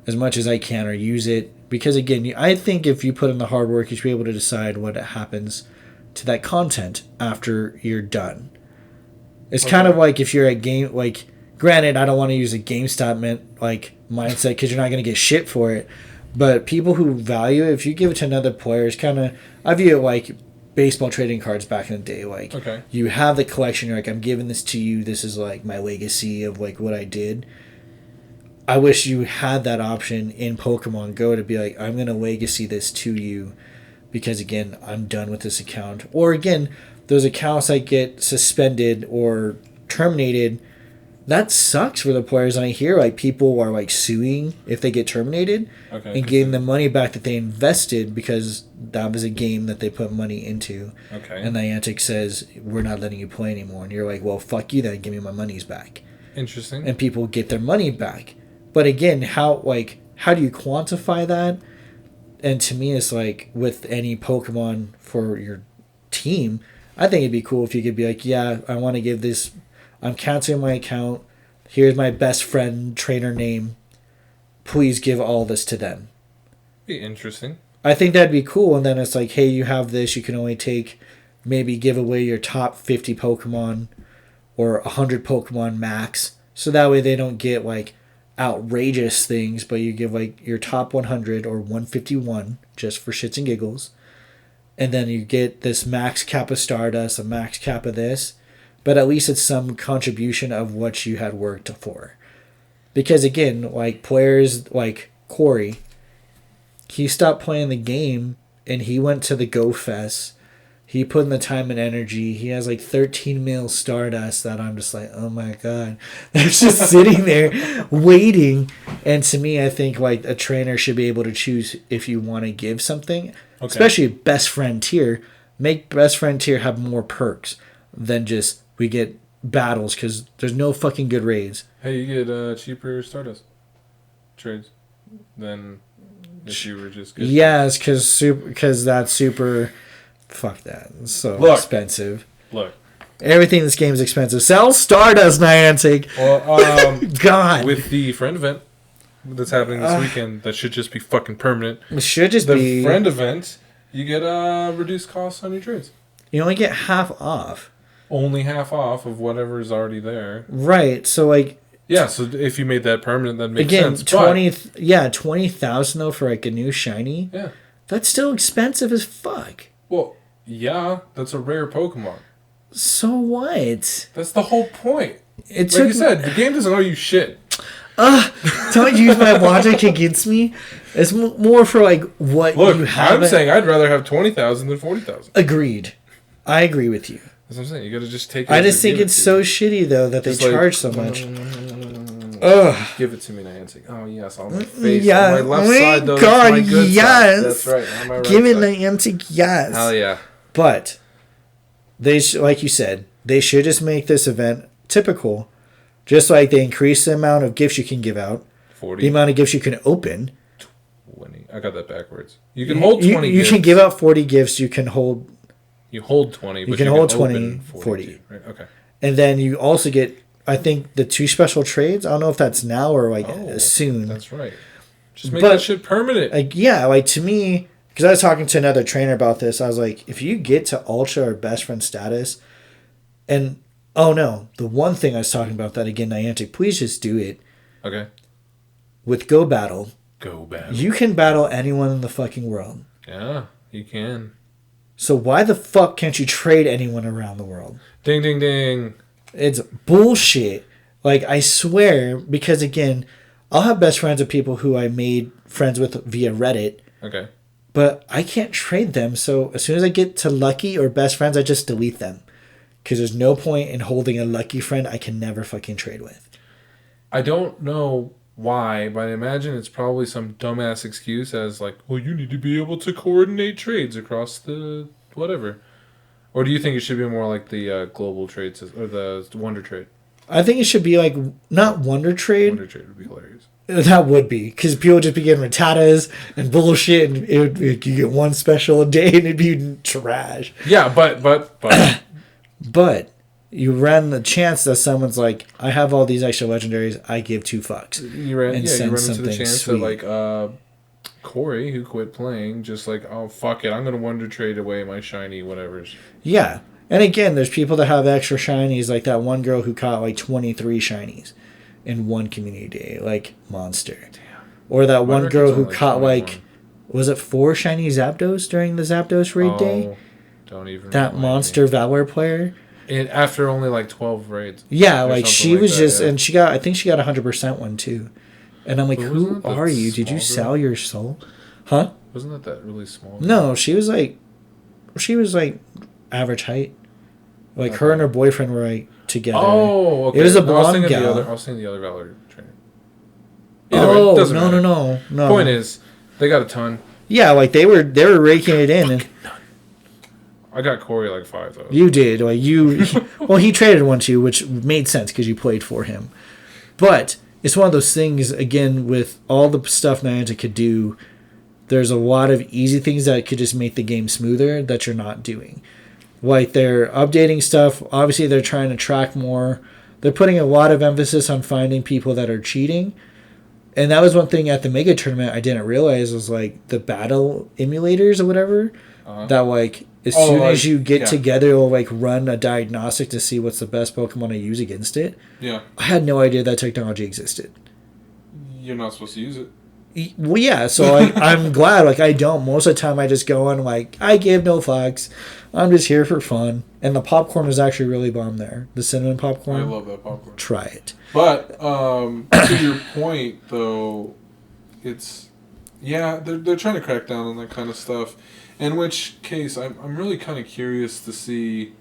as much as I can or use it. Because again, I think if you put in the hard work, you should be able to decide what happens to that content after you're done. It's kind of like if you're at game, like, granted, I don't want to use a GameStop mindset because you're not going to get shit for it. But people who value it, if you give it to another player, it's kind of, I view it like baseball trading cards back in the day. Like, you have the collection, you're like, I'm giving this to you. This is like my legacy of like what I did. I wish you had that option in Pokemon Go to be like, I'm going to legacy this to you because, again, I'm done with this account. Or, again, those accounts that get suspended or terminated, that sucks for the players. And I hear like people are like suing if they get terminated and getting the money back that they invested because that was a game that they put money into. And Niantic says, we're not letting you play anymore. And you're like, well, fuck you then. Give me my monies back. Interesting. And people get their money back. But again, how do you quantify that? And to me, it's like with any Pokemon for your team, I think it'd be cool if you could be like, yeah, I want to give this, I'm canceling my account. Here's my best friend trainer name. Please give all this to them. Be interesting. I think that'd be cool. And then it's like, hey, you have this. You can only maybe give away your top 50 Pokemon or 100 Pokemon max. So that way they don't get like outrageous things, but you give like your top 100 or 151 just for shits and giggles. And then you get this max cap of Stardust, a max cap of this. But at least it's some contribution of what you had worked for. Because again, like players like Corey, he stopped playing the game and he went to the Go Fest. He put in the time and energy. He has like 13 mil Stardust that I'm just like, oh my God. They're just sitting there waiting. And to me, I think like a trainer should be able to choose if you want to give something. Especially best friend tier. Make best friend tier have more perks than just we get battles because there's no fucking good raids. Hey, you get cheaper Stardust trades than if you were just good. Yes, because that's super. Fuck that. It's so expensive. Look. Everything in this game is expensive. Sell Stardust, Niantic. Well, God. With the friend event that's happening this weekend, that should just be fucking permanent. It should just be. The friend event, you get reduced costs on your trades. You only get half off. Only half off of whatever is already there. Right. So, like. Yeah, so if you made that permanent, that makes sense. 20,000 though for like a new shiny. Yeah. That's still expensive as fuck. Well, yeah, that's a rare Pokemon. So what? That's the whole point. Like you said, the game doesn't owe you shit. Don't use my logic against me. It's more for like what you have. I'm saying I'd rather have 20,000 than 40,000. Agreed. I agree with you. That's what I'm saying. You got to just take it. I just think it's so shitty though that they charge so much. Give it to me, Niantic. Oh yes, on my face. Yeah, on my left side though. God, that's my good yes. side. That's right. On my right Give it, side. Niantic. Yes. Hell yeah. But they, like you said, they should just make this event typical. Just like they increase the amount of gifts you can give out, 40. the amount of gifts you can open. 20. I got that backwards. You can hold 20. You can give out 40 gifts. You can hold. You hold 20. You can hold 20, 40. Right. Okay. And then you also get. I think the 2 special trades, I don't know if that's now or like soon. That's right. Just make that shit permanent. Like, yeah, like to me, because I was talking to another trainer about this, I was like, if you get to Ultra or Best Friend status, and oh no, the one thing I was talking about that again, Niantic, please just do it. Okay. With Go Battle. Go Battle. You can battle anyone in the fucking world. Yeah, you can. So why the fuck can't you trade anyone around the world? Ding, ding, ding. It's bullshit. Like, I swear, because again, I'll have best friends with people who I made friends with via Reddit. Okay. But I can't trade them, so as soon as I get to Lucky or best friends, I just delete them. Because there's no point in holding a Lucky friend I can never fucking trade with. I don't know why, but I imagine it's probably some dumbass excuse as like, well, you need to be able to coordinate trades across the whatever. Or do you think it should be more like the global trade system, or the Wonder Trade? I think it should be like, not Wonder Trade. Wonder Trade would be hilarious. That would be, because people would just be getting Rattatas and bullshit, and you get one special a day and it'd be trash. Yeah, but But you ran the chance that someone's like, I have all these extra legendaries, I give 2 fucks. You ran into the chance that like Corey, who quit playing, just like, oh fuck it, I'm gonna Wonder Trade away my shiny whatevers. Yeah. And again, there's people that have extra shinies, like that one girl who caught like 23 shinies in one community day, like Monster. Damn. Or that one girl who caught like, was it 4 shiny Zapdos during the Zapdos raid day? Don't even. That Monster Valor player. And after only like 12 raids. Yeah, like she was just, and she got, I think she got 100% one too. And I'm like, who are you? Did you sell your soul? Huh? Wasn't that really small? No, she was like average height. Like her and her boyfriend were like together. Oh, okay. It was a blonde gal. I was thinking the other Valor trainer. Oh, no. Point is, they got a ton. Yeah, like they were raking it in. And I got Corey like 5 though. You did, like well, he traded one to you, which made sense because you played for him. But it's one of those things again with all the stuff Niantic could do. There's a lot of easy things that could just make the game smoother that you're not doing. Like they're updating stuff. Obviously, they're trying to track more. They're putting a lot of emphasis on finding people that are cheating. And that was one thing at the Mega Tournament I didn't realize was like the battle emulators or whatever. That like as soon as you get together, it'll like run a diagnostic to see what's the best Pokemon to use against it. Yeah. I had no idea that technology existed. You're not supposed to use it. Well, yeah, so I'm glad. Like, I don't. Most of the time, I just go on, like, I give no fucks. I'm just here for fun. And the popcorn is actually really bomb there. The cinnamon popcorn. I love that popcorn. Try it. But, to your point, though, it's... Yeah, they're trying to crack down on that kind of stuff. In which case, I'm really kind of curious to see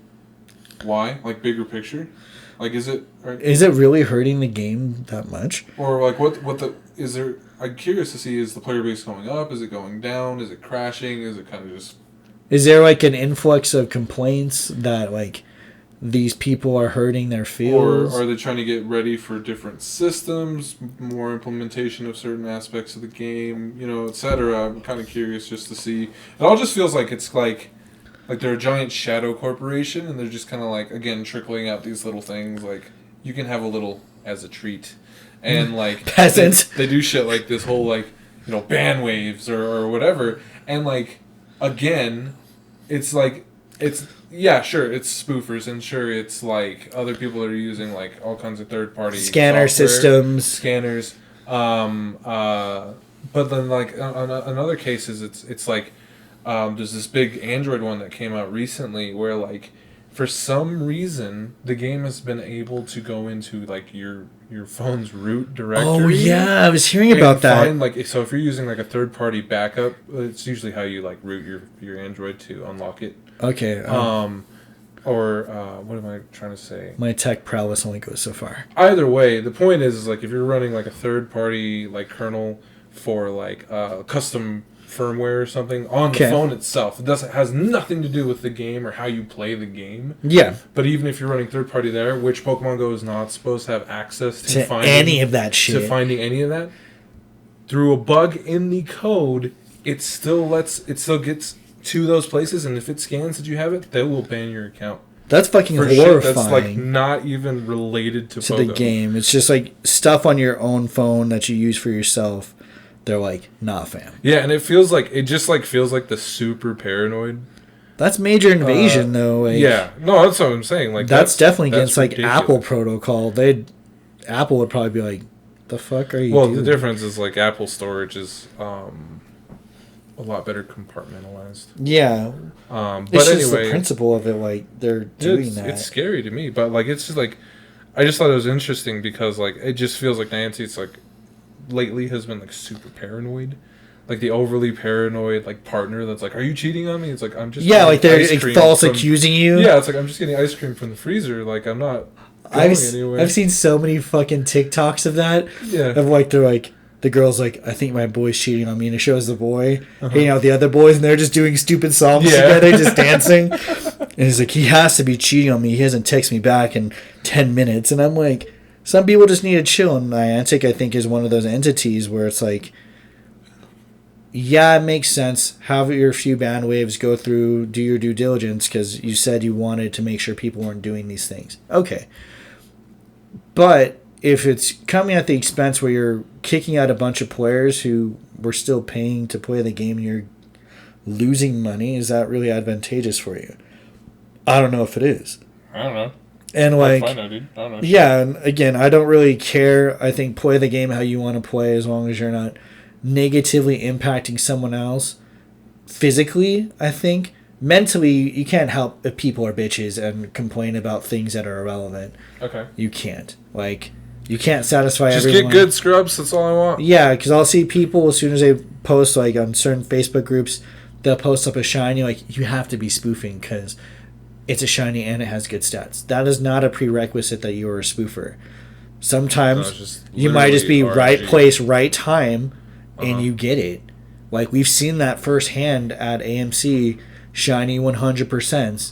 why. Like, bigger picture. Like, is it... Is it really hurting the game that much? Or, like, what the... Is there... I'm curious to see, is the player base going up? Is it going down? Is it crashing? Is it kind of just... Is there, like, an influx of complaints that, like, these people are hurting their fields? Or are they trying to get ready for different systems, more implementation of certain aspects of the game, you know, etc.? I'm kind of curious just to see. It all just feels like it's like they're a giant shadow corporation, and they're just kind of, like, again, trickling out these little things. Like, you can have a little as a treat. And, like, peasants. They do shit like this whole, like, you know, ban waves or whatever. And, like, again, it's like, it's, yeah, sure, it's spoofers. And sure, it's, like, other people are using, like, all kinds of third-party scanner software, systems. Scanners. But then, like, in other cases, it's like, there's this big Android one that came out recently where, like, for some reason, the game has been able to go into, like, your phone's root directory. Oh, yeah, I was hearing about that. Find, like, so if you're using, like, a third-party backup, it's usually how you, like, root your Android to unlock it. Okay. What am I trying to say? My tech prowess only goes so far. Either way, the point is like, if you're running, like, a third-party, like, kernel for, like, custom firmware or something on the phone itself. It has nothing to do with the game or how you play the game. Yeah. But even if you're running third party there, which Pokemon Go is not supposed to have access to finding any of that shit. To finding any of that, through a bug in the code, it still gets to those places, and if it scans that you have it, they will ban your account. That's fucking for horrifying. Shit that's like not even related to the game. It's just like stuff on your own phone that you use for yourself. They're like, nah, fam. Yeah, and it feels like the super paranoid. That's major invasion, though. Like, yeah, no, that's what I'm saying. Like that's definitely against ridiculous. like Apple protocol. Apple would probably be like, the fuck are you? Well, doing? the difference is like Apple storage is a lot better compartmentalized. Yeah. But it's anyway, just the principle of it. Like they're doing that. It's scary to me, but like it's just like I just thought it was interesting because like it just feels like Niantic's like lately has been like super paranoid. Like the overly paranoid like partner that's like, are you cheating on me? It's like I'm just like they're like, false accusing you. Yeah, it's like I'm just getting ice cream from the freezer. Like I'm not going anywhere. I've seen so many fucking TikToks of that. Yeah. Of like they're like the girl's like, I think my boy's cheating on me, and it shows the boy hanging out with the other boys, and they're just doing stupid songs together, just dancing. And he's like, he has to be cheating on me. He hasn't texted me back in 10 minutes, and I'm like, some people just need to chill. And Niantic, I think, is one of those entities where it's like, yeah, it makes sense. Have your few band waves, go through, do your due diligence, because you said you wanted to make sure people weren't doing these things. Okay. But if it's coming at the expense where you're kicking out a bunch of players who were still paying to play the game and you're losing money, is that really advantageous for you? I don't know if it is. I don't know. And like, I don't know. Yeah, and again, I don't really care. I think play the game how you want to play as long as you're not negatively impacting someone else. Physically, I think. Mentally, you can't help if people are bitches and complain about things that are irrelevant. Okay. You can't. Like, you can't satisfy just everyone. Just get good scrubs, that's all I want. Yeah, because I'll see people as soon as they post, like, on certain Facebook groups, they'll post up a shiny, like, you have to be spoofing because it's a shiny and it has good stats. That is not a prerequisite that you are a spoofer. Sometimes you might just be right place, right time, and you get it. Like, we've seen that firsthand at AMC, shiny 100%.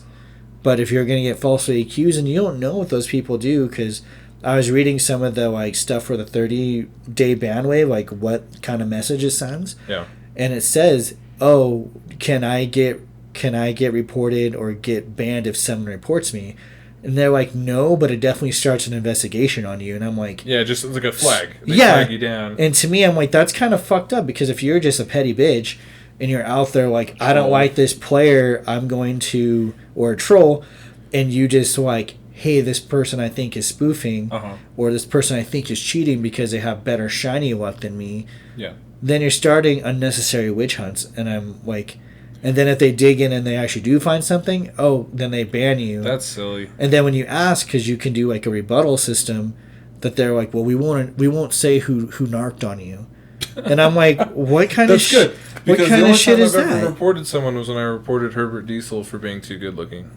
But if you're going to get falsely accused, and you don't know what those people do, because I was reading some of the like stuff for the 30-day ban wave, like what kind of message it sends. Yeah. And it says, oh, can I get reported or get banned if someone reports me? And they're like, no, but it definitely starts an investigation on you. And I'm like... Yeah, just like a flag. They flag you down. And to me, I'm like, that's kind of fucked up, because if you're just a petty bitch and you're out there like, I don't like this player, I'm going to... Or a troll, and you just like, hey, this person I think is spoofing, or this person I think is cheating because they have better shiny luck than me. Yeah. Then you're starting unnecessary witch hunts, and I'm like... And then if they dig in and they actually do find something, then they ban you. That's silly. And then when you ask, because you can do like a rebuttal system, that they're like, well, we won't say who narked on you. And I'm like, what kind of shit? What kind of shit is that? The only time I've ever reported someone was when I reported Herbert Diesel for being too good looking.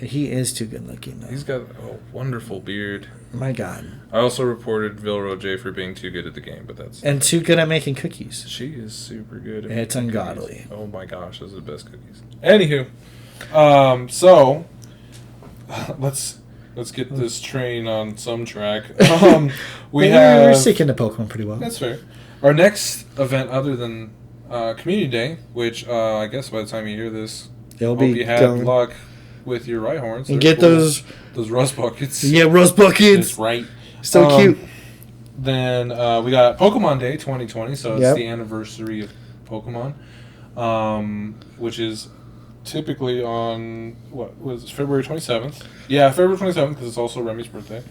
He is too good looking, though. He's got a wonderful beard. My God. I also reported Vilro J for being too good at the game, but that's... And too good at making cookies. She is super good at It's making ungodly. Cookies. Oh my gosh, those are the best cookies. Anywho, so let's get this train on some track. We're sticking to Pokemon pretty well. That's fair. Our next event, other than Community Day, which I guess by the time you hear this, hope you had luck with your Rhyhorns. And get cool. those rust buckets. Yeah, rust buckets. That's right. So cute. Then we got Pokemon Day 2020, so it's the anniversary of Pokemon, which is typically on, February 27th? Yeah, February 27th, because it's also Remy's birthday.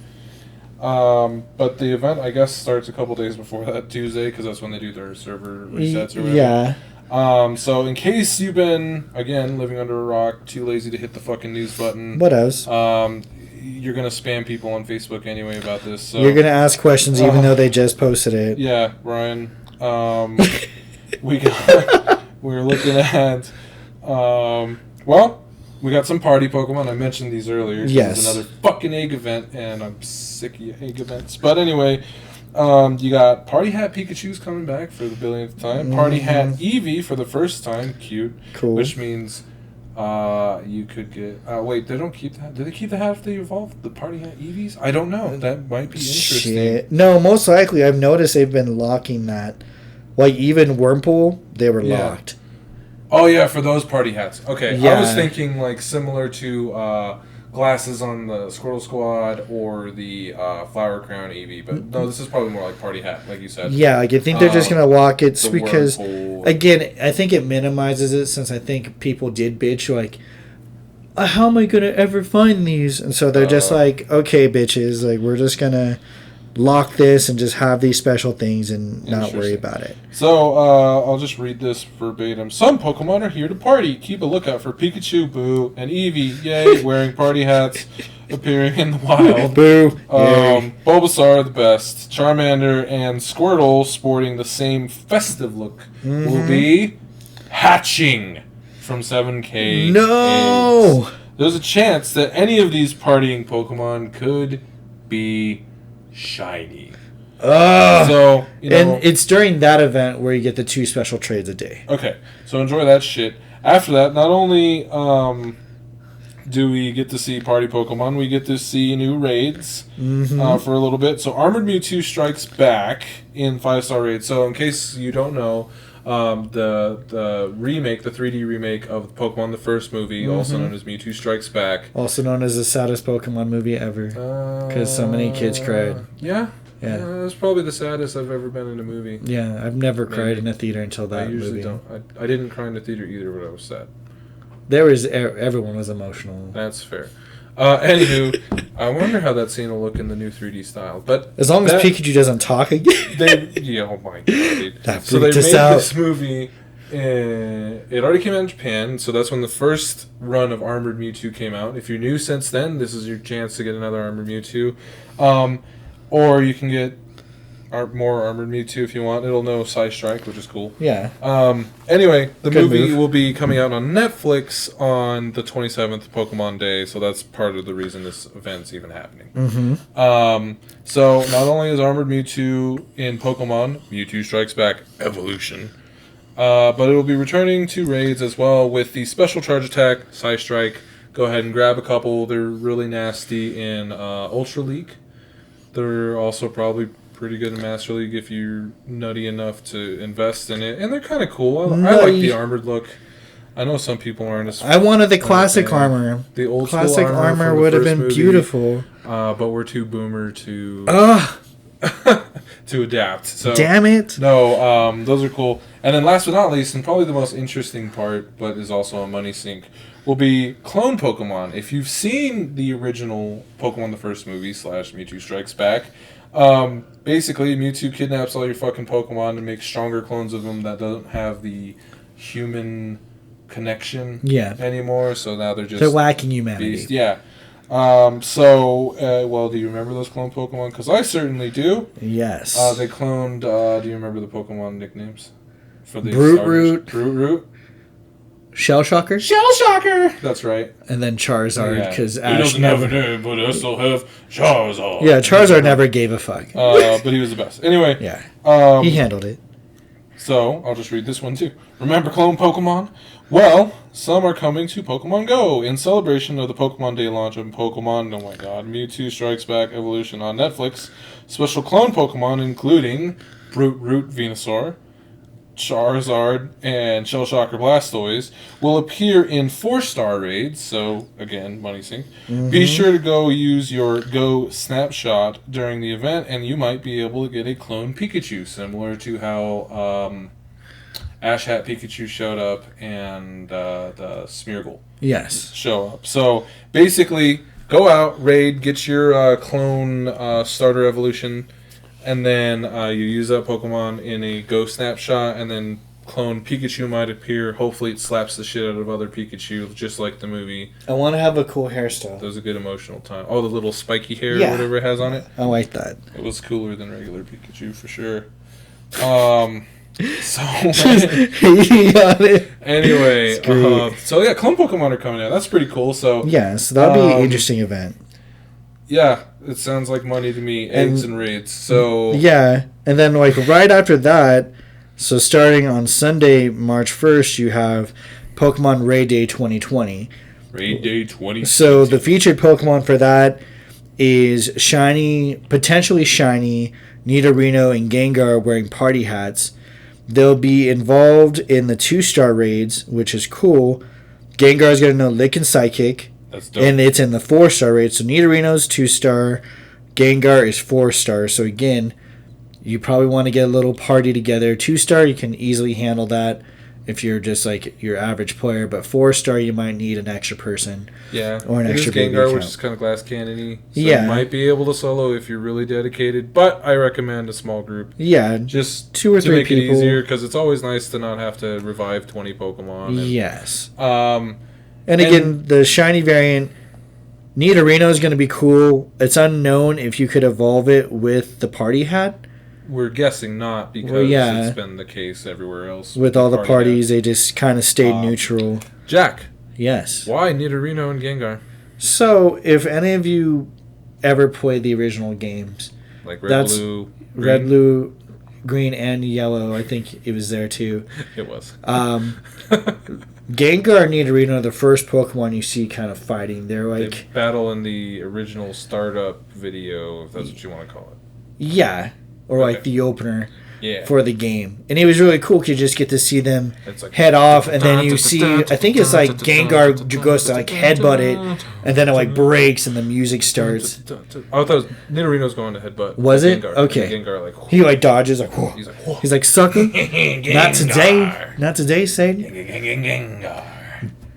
But the event, I guess, starts a couple days before that, Tuesday, because that's when they do their server resets or whatever. Yeah. So in case you've been, again, living under a rock, too lazy to hit the fucking news button. What else? You're going to spam people on Facebook anyway about this. So. You're going to ask questions even though they just posted it. Yeah, Ryan. We're looking at, we got some party Pokemon. I mentioned these earlier. Yes. It's another fucking egg event, and I'm sick of egg events. But anyway, you got Party Hat Pikachu's coming back for the billionth time. Party Hat Eevee for the first time. Cute. Cool. Which means you could get... wait, they don't keep that? Do they keep the hat if they evolve? The Party Hat Eevees? I don't know. That might be interesting. Shit. No, most likely. I've noticed they've been locking that. Like, even Wurmple, they were locked. Oh, yeah, for those party hats. Okay, yeah. I was thinking, like, similar to glasses on the Squirtle Squad or the Flower Crown Eevee. But no, this is probably more like party hat, like you said. Yeah, like I think they're just going to lock it because, Whirlpool. again, I think it minimizes it since I think people did bitch like, how am I going to ever find these? And so they're just like, okay, bitches, like we're just going to lock this and just have these special things and not worry about it. So, I'll just read this verbatim. Some Pokemon are here to party. Keep a lookout for Pikachu, Boo, and Eevee, yay, wearing party hats, appearing in the wild. Boo. Bulbasaur, the best. Charmander and Squirtle, sporting the same festive look, will be hatching from 7K. No! Eggs. There's a chance that any of these partying Pokemon could be shiny. So, and it's during that event where you get the 2 special trades a day. Okay, so enjoy that shit. After that, not only do we get to see party Pokemon, we get to see new raids for a little bit. So Armored Mewtwo strikes back in 5-star raids. So in case you don't know, the remake, the 3D remake of Pokemon the first movie, also known as Mewtwo Strikes Back. Also known as the saddest Pokemon movie ever. Because so many kids cried. Yeah. It was probably the saddest I've ever been in a movie. Yeah, I've never cried in a theater until that movie. I usually don't. I didn't cry in the theater either, but I was sad. Everyone was emotional. That's fair. Anywho, I wonder how that scene will look in the new 3D style. But as long as Pikachu doesn't talk again. Oh my god, dude. So they made this movie. It already came out in Japan, so that's when the first run of Armored Mewtwo came out. If you're new since then, this is your chance to get another Armored Mewtwo. Or you can get more Armored Mewtwo if you want. It'll know Psystrike, which is cool. Yeah. Anyway, the movie will be coming out on Netflix on the 27th Pokemon Day, so that's part of the reason this event's even happening. So not only is Armored Mewtwo in Pokemon Mewtwo Strikes Back Evolution, but it will be returning to raids as well with the special charge attack, Psystrike. Go ahead and grab a couple. They're really nasty in Ultra League. They're also probably pretty good in Master League if you're nutty enough to invest in it. And they're kind of cool. I like the armored look. I know some people aren't as... I wanted the classic armor. The old classic school armor would have been beautiful. But we're too boomer to... to adapt. So, damn it. No, those are cool. And then last but not least, and probably the most interesting part, but is also a money sink, will be clone Pokemon. If you've seen the original Pokemon the First movie / Mewtwo Strikes Back, basically Mewtwo kidnaps all your fucking Pokemon and makes stronger clones of them that don't have the human connection anymore. So now they're lacking humanity. Beast. Yeah. Well, do you remember those clone Pokemon? Because I certainly do. Yes. They cloned, do you remember the Pokemon nicknames? For the Brute. Shell Shocker? That's right. And then Charizard, because Ash doesn't have a name, but I still have Charizard. Yeah, Charizard never gave a fuck. But he was the best. Anyway. Yeah. He handled it. So, I'll just read this one too. Remember clone Pokemon? Well, some are coming to Pokemon Go in celebration of the Pokemon Day launch of Pokemon, oh my god, Mewtwo Strikes Back Evolution on Netflix. Special clone Pokemon including Brute Venusaur, Charizard, and Shellshocker Blastoise will appear in 4-star raids, so again, money sink. Be sure to go use your Go Snapshot during the event, and you might be able to get a clone Pikachu, similar to how Ash Hat Pikachu showed up and the Smeargle show up. So basically, go out, raid, get your clone starter evolution, and then you use that Pokemon in a Go Snapshot, and then clone Pikachu might appear. Hopefully it slaps the shit out of other Pikachu, just like the movie. I want to have a cool hairstyle. That was a good emotional time. Oh, the little spiky hair or whatever it has on it. I like that. It was cooler than regular Pikachu, for sure. So anyway, clone Pokemon are coming out. That's pretty cool. So so that'll be an interesting event. Yeah, it sounds like money to me. Eggs and raids. So and then right after that, so starting on Sunday, March 1st, you have Pokemon Raid Day 2020. Raid Day 2020. So the featured Pokemon for that is potentially shiny Nidorino and Gengar wearing party hats. They'll be involved in the 2-star raids, which is cool. Gengar's going to know Lick and Psychic. That's dope. And it's in the 4-star rate. So Nidorino's 2-star, Gengar is 4-star. So again, you probably want to get a little party together. 2-star, you can easily handle that if you're just like your average player, but 4-star, you might need an extra person. Yeah, or an extra Gengar, account. which is kind of glass cannon-y. So yeah, you might be able to solo if you're really dedicated, but I recommend a small group. Yeah, just 2 or 3 to make people. it easier, because it's always nice to not have to revive 20 Pokemon. And, yes. And again, the shiny variant, Nidorino is going to be cool. It's unknown if you could evolve it with the party hat. We're guessing not, because it's been the case everywhere else. With all the parties, they just kind of stayed neutral. Jack. Yes. Why Nidorino and Gengar? So, if any of you ever played the original games, like Blue, Red, Blue, Green, and Yellow, I think it was there too. It was. Gengar and Nidorino are the first Pokemon you see kind of fighting. They're like... They battle in the original startup video, if that's what you want to call it. Yeah. Or like the opener yeah. for the game. And it was really cool because you just get to see them like, head off, and then you see, I think it's like Gengar goes to like headbutt it, and then it like breaks and the music starts. I thought Nidorino's going to headbutt. Was it? Gengar, okay. Gengar, like, he like dodges, like, whoa. He's like, sucker. Not today. Not today, Satan.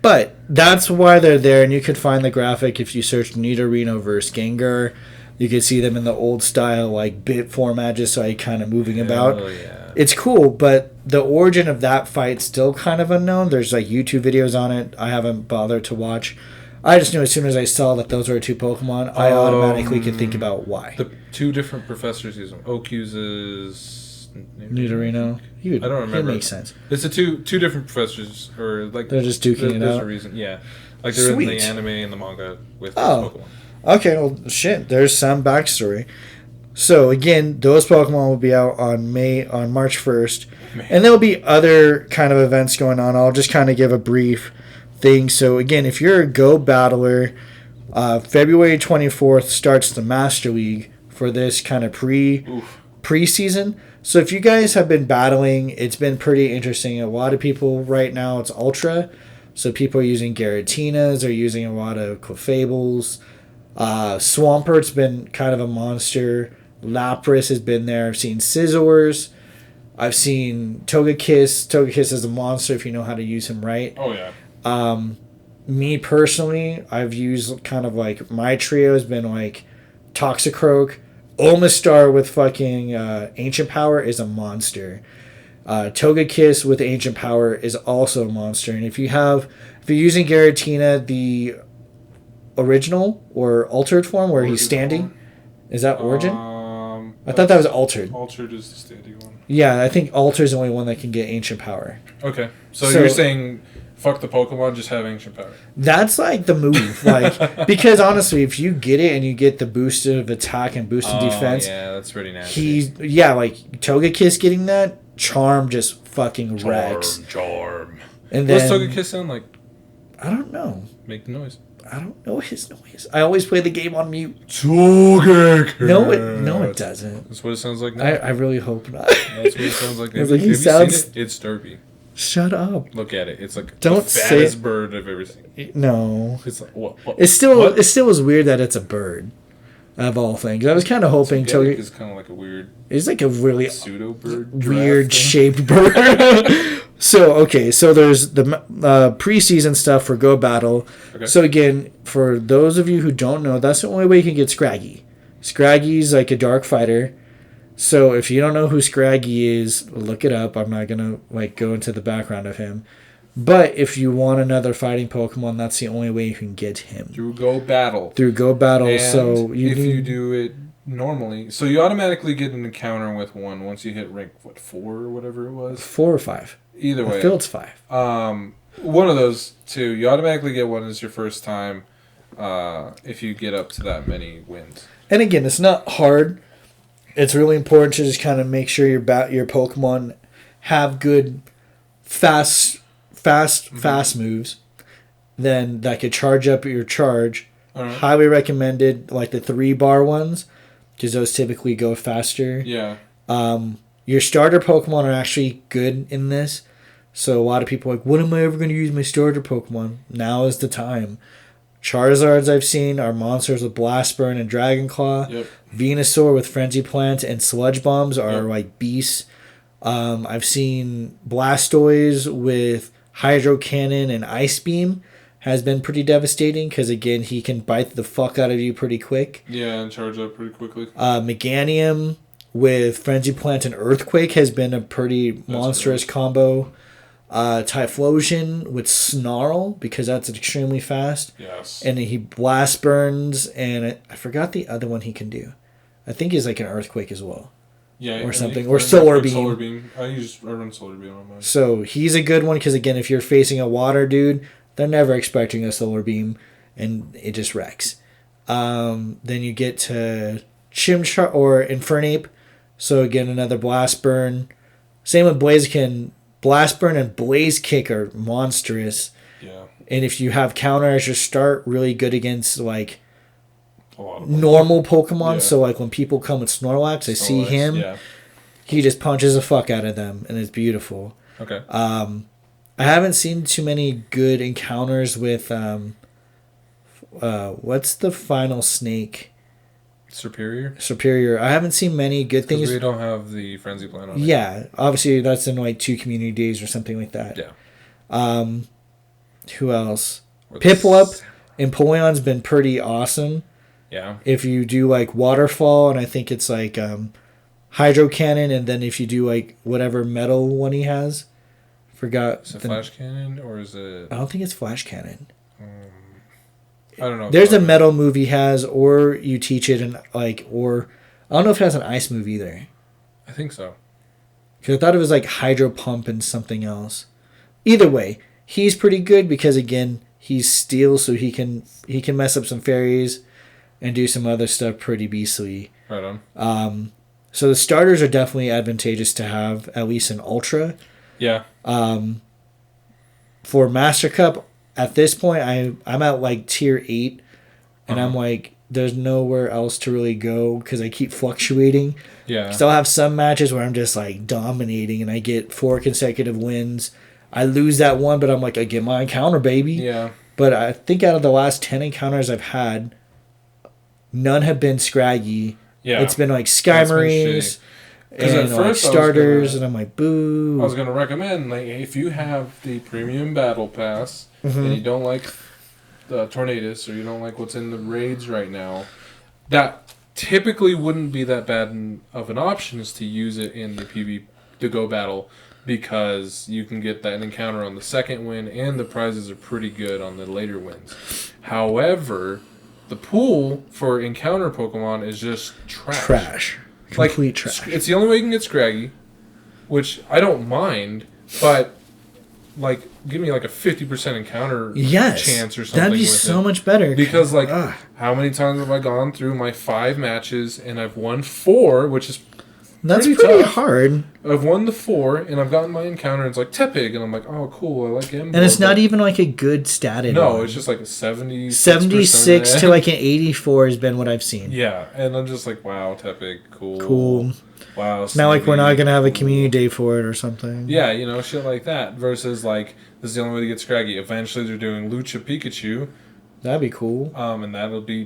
But that's why they're there, and you could find the graphic if you search Nidorino versus Gengar. You can see them in the old style, like, bit format, just like kind of moving about. Yeah. It's cool, but the origin of that fight's still kind of unknown. There's, like, YouTube videos on it. I haven't bothered to watch. I just knew as soon as I saw that those were 2 Pokemon, I automatically could think about why. The 2 different professors use them. Oak uses... Nidorino? I don't remember. It makes sense. It's the two different professors, or, like... They're just duking it out? There's a reason, yeah. Like, they're in the anime and the manga with Pokemon. Okay, well, shit. There's some backstory. So again, those Pokemon will be out on March 1st, and there'll be other kind of events going on. I'll just kind of give a brief thing. So again, if you're a Go battler, February 24th starts the Master League for this kind of preseason. So if you guys have been battling, it's been pretty interesting. A lot of people right now, it's Ultra, so people are using Garatinas, they're using a lot of Clefables. Swampert's been kind of a monster. Lapras has been there. I've seen Scizors. I've seen Togekiss. Togekiss is a monster if you know how to use him right. Oh, yeah. Me personally, I've used kind of like my trio has been like Toxicroak. Omastar with fucking Ancient Power is a monster. Togekiss with Ancient Power is also a monster. And if you're using Giratina, the original or altered form where he's standing, form? Is that Origin? I thought that was altered. Altered is the standing one. Yeah, I think altered is the only one that can get Ancient Power. Okay, so you're saying fuck the Pokemon, just have Ancient Power. That's like the move, like because honestly, if you get it and you get the boosted of attack and boosted defense, yeah, that's pretty nasty. Like Togekiss getting that Charm just fucking wrecks. Charm. And then what's Togekiss sound like? I don't know. Make the noise. I don't know his noise. I always play the game on mute. Togekiss. No, it doesn't. That's what it sounds like now. I really hope not. That's what it sounds like. Have he you sounds... seen it? It's derpy. Shut up. Look at it. It's like don't the fattest bird I've ever seen. No. It's like, what? It still was weird that it's a bird. Of all things, I was kind of hoping Togekiss is kind of like a weird. It's like a really pseudo bird. Weird shaped bird. So there's the preseason stuff for Go Battle. Okay. So again, for those of you who don't know, that's the only way you can get Scraggy. Scraggy's like a dark fighter. So if you don't know who Scraggy is, look it up. I'm not gonna go into the background of him. But if you want another fighting Pokemon, that's the only way you can get him. Through Go Battle. And so you do it normally, so you automatically get an encounter with one once you hit rank 4 or whatever it was. 4 or 5. Either way. I feel it's 5. One of those two. You automatically get one as your first time if you get up to that many wins. And again, it's not hard. It's really important to just kind of make sure your Pokemon have good fast moves, then that could charge up your charge. Right. Highly recommended, like the 3-bar ones, because those typically go faster. Yeah. Your starter Pokemon are actually good in this, so a lot of people are like, when am I ever going to use my starter Pokemon? Now is the time. Charizards I've seen are monsters with Blast Burn and Dragon Claw. Yep. Venusaur with Frenzy Plant and Sludge Bombs are like beasts. I've seen Blastoise with Hydro Cannon and Ice Beam has been pretty devastating because, again, he can bite the fuck out of you pretty quick. Yeah, and charge up pretty quickly. Meganium with Frenzy Plant and Earthquake has been a pretty monstrous combo. Typhlosion with Snarl because that's extremely fast. Yes. And he Blast Burns, and I forgot the other one he can do. I think he's like an Earthquake as well. Yeah, or something. Or Solar Beam. Solar Beam. I run Solar Beam on mine. So he's a good one because, again, if you're facing a water dude, they're never expecting a Solar Beam, and it just wrecks. Then you get to Chimchar or Infernape. So, again, another Blast Burn. Same with Blaziken. Blast Burn and Blaze Kick are monstrous. Yeah. And if you have counter as your start, really good against, like, normal Pokemon. Yeah. So, like, when people come with Snorlax, I see him. Yeah. He just punches the fuck out of them, and it's beautiful. Okay. I haven't seen too many good encounters with, what's the final snake? Superior. I haven't seen many good things. Because we don't have the Frenzy Plant on it. Yeah. Obviously, that's in, like, 2 community days or something like that. Yeah. Who else? Piplup and Empoleon's been pretty awesome. Yeah. If you do, like, Waterfall, and I think it's, like, Hydro Cannon, and then if you do, like, whatever metal one he has. Forgot. Is it Flash Cannon, or is it... I don't think it's Flash Cannon. I don't know. There's a metal move he has, or you teach it, and like, or... I don't know if it has an ice move either. I think so. Because I thought it was, like, Hydro Pump and something else. Either way, he's pretty good because, again, he's steel, so he can mess up some fairies and do some other stuff pretty beastly. Right on. So the starters are definitely advantageous to have, at least in Ultra. Yeah. For Master Cup, at this point, I'm at, like, tier 8, and I'm like, there's nowhere else to really go because I keep fluctuating. Yeah. Still have some matches where I'm just, like, dominating, and I get 4 consecutive wins. I lose that one, but I'm like, I get my encounter, baby. Yeah. But I think out of the last 10 encounters I've had, none have been Scraggy. Yeah. It's been, like, Skymarines and, like, starters, and I'm like, boo. I was going to recommend, like, if you have the Premium Battle Pass and you don't like the Tornadus or you don't like what's in the raids right now, that typically wouldn't be that bad of an option is to use it in the Go Battle, because you can get that encounter on the second win and the prizes are pretty good on the later wins. However, the pool for encounter Pokemon is just trash. Complete trash. It's the only way you can get Scraggy, which I don't mind, but, like, give me, like, a 50% encounter chance or something. That'd be so much better. Because, like, how many times have I gone through my 5 matches and I've won 4, which is pretty tough. hard. I've won the 4, and I've gotten my encounter, and it's like Tepig, and I'm like, oh, cool, I like him. And it's not even, like, a good statted one. It's just, like, a 76 to, like, an 84 has been what I've seen. Yeah, and I'm just like, wow, Tepig, cool. Wow. It's not like we're not going to have a community day for it or something. Yeah, you know, shit like that. Versus, like, this is the only way to get Scraggy. Eventually, they're doing Lucha Pikachu. That'd be cool. And that'll be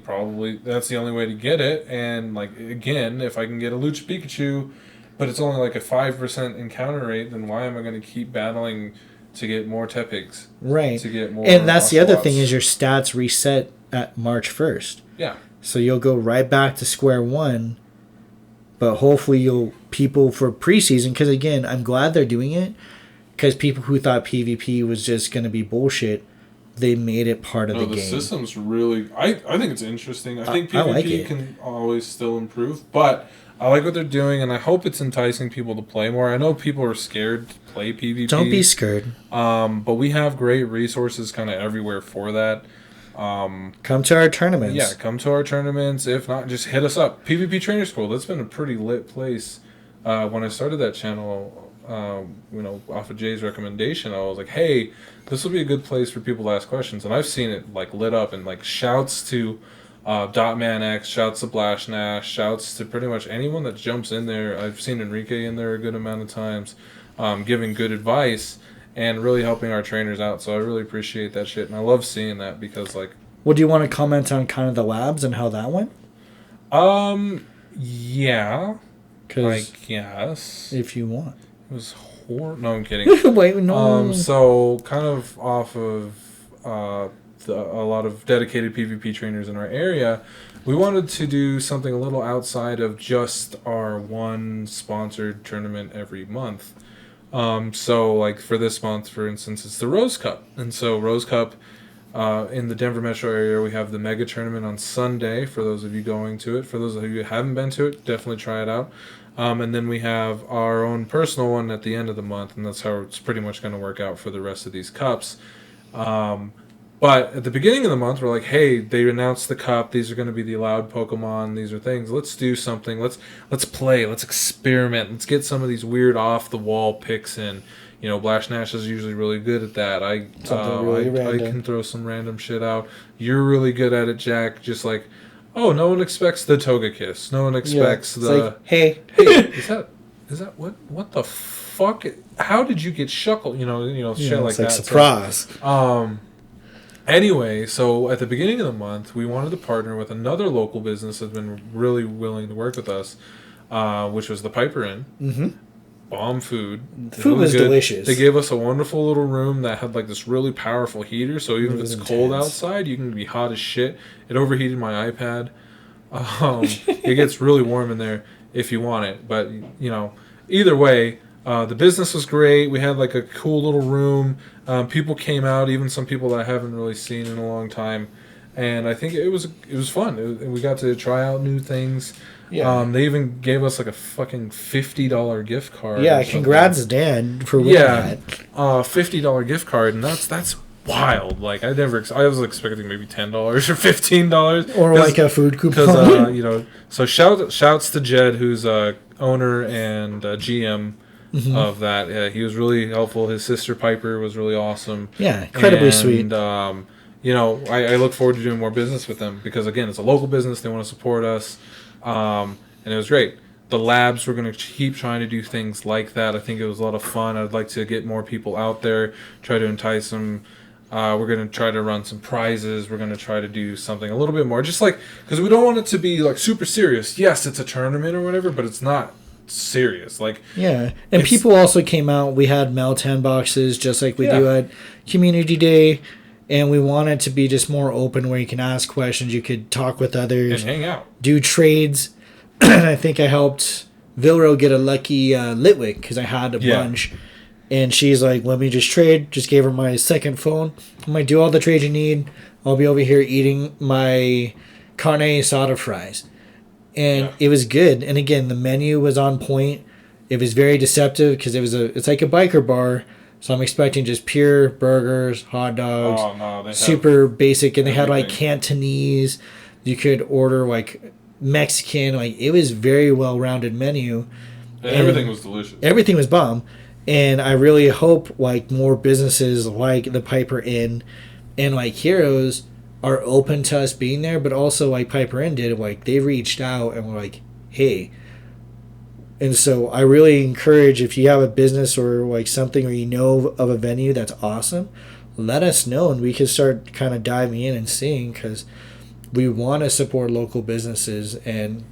that's the only way to get it. And, like, again, if I can get a Lucha Pikachu, but it's only like a 5% encounter rate, then why am I going to keep battling to get more Tepigs? Right. To get more and that's the other thing Ocelots? is your stats reset at March 1st. Yeah. So you'll go right back to square one, but hopefully people for preseason, because again, I'm glad they're doing it, because people who thought PvP was just going to be bullshit, they made it part of the game. The system's really... I think it's interesting. I think PvP like can always still improve, but I like what they're doing, and I hope it's enticing people to play more. I know people are scared to play PvP. Don't be scared. But we have great resources kind of everywhere for that. Come to our tournaments. Yeah, come to our tournaments. If not, just hit us up. PvP Trainer School, that's been a pretty lit place. When I started that channel, off of Jay's recommendation, I was like, hey, this will be a good place for people to ask questions. And I've seen it, like, lit up, and, like, shouts to Dotman X, shouts to Blash Nash, shouts to pretty much anyone that jumps in there. I've seen Enrique in there a good amount of times, giving good advice and really helping our trainers out. So I really appreciate that shit, and I love seeing that because, like, Well, do you want to comment on kind of the labs and how that went? Yeah. Like, yes. If you want. It was horrible. No, I'm kidding. Wait, no. So, kind of off of a lot of dedicated PvP trainers in our area, we wanted to do something a little outside of just our one sponsored tournament every month. So, like, for this month, for instance, it's the Rose Cup. And so, Rose Cup, in the Denver metro area, we have the mega tournament on Sunday, for those of you going to it. For those of you who haven't been to it, definitely try it out. And then we have our own personal one at the end of the month, and that's how it's pretty much going to work out for the rest of these cups. But at the beginning of the month, we're like, hey, they announced the cup. These are going to be the allowed Pokemon. These are things. Let's do something. Let's play. Let's experiment. Let's get some of these weird off-the-wall picks in. You know, Blash Nash is usually really good at that. I can throw some random shit out. You're really good at it, Jack. Just like, oh, no one expects the Togekiss. No one expects the... Like, hey, is that what the fuck? How did you get Shuckle? You know, shit like that. Surprise. So, anyway, so at the beginning of the month, we wanted to partner with another local business that's been really willing to work with us, which was the Piper Inn. Mm-hmm. Bomb food. Food was delicious. They gave us a wonderful little room that had like this really powerful heater, so even if it's cold outside, you can be hot as shit. It overheated my iPad. It gets really warm in there if you want it, but you know, either way, the business was great. We had like a cool little room. People came out, even some people that I haven't really seen in a long time, and I think it was fun. We got to try out new things. Yeah. They even gave us like a fucking $50 gift card. Yeah, congrats, Dan, for winning that. $50 gift card, and that's wild. Like I was expecting maybe $10 or $15, or like a food coupon. Because you know, so shouts to Jed, who's owner and GM of that. Yeah, he was really helpful. His sister Piper was really awesome. Yeah, incredibly sweet. And you know, I look forward to doing more business with them because again, it's a local business. They want to support us. And it was great. The labs, we're going to keep trying to do things like that. I think it was a lot of fun. I'd like to get more people out there, try to entice them. We're going to try to run some prizes. We're going to try to do something a little bit more. Just like, because we don't want it to be like super serious. Yes, it's a tournament or whatever, but it's not serious. Like, yeah. And people also came out. We had Meltan boxes just like we do at Community Day. And we want it to be just more open where you can ask questions, you could talk with others. And hang out. Do trades. And I think I helped Vilro get a lucky Litwick because I had a bunch. And she's like, let me just trade. Just gave her my second phone. I'm like, do all the trades you need. I'll be over here eating my carne asada fries. And it was good. And again, the menu was on point. It was very deceptive because it's like a biker bar. So I'm expecting just pure burgers, hot dogs, super basic. And they had like Cantonese. You could order like Mexican. Like it was very well-rounded menu. And everything was delicious. Everything was bomb. And I really hope like more businesses like the Piper Inn and like Heroes are open to us being there. But also like Piper Inn did, like they reached out and were like, hey. And so I really encourage if you have a business or like something or you know of a venue that's awesome, let us know and we can start kind of diving in and seeing because we want to support local businesses. And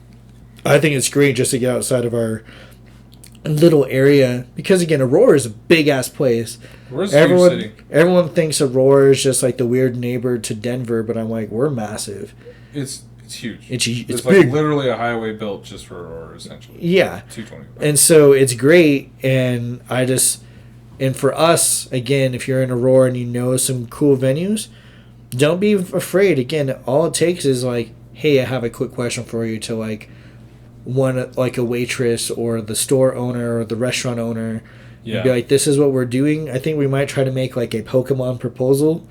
I think it's great just to get outside of our little area because, again, Aurora is a big-ass place. Everyone thinks Aurora is just like the weird neighbor to Denver, but I'm like, we're massive. It's huge. It's like big. Literally a highway built just for Aurora, essentially. Yeah. 220. And so it's great, and for us, again, if you're in Aurora and you know some cool venues, don't be afraid. Again, all it takes is like, hey, I have a quick question for you to like a waitress or the store owner or the restaurant owner. Yeah. Be like, this is what we're doing. I think we might try to make like a Pokemon proposal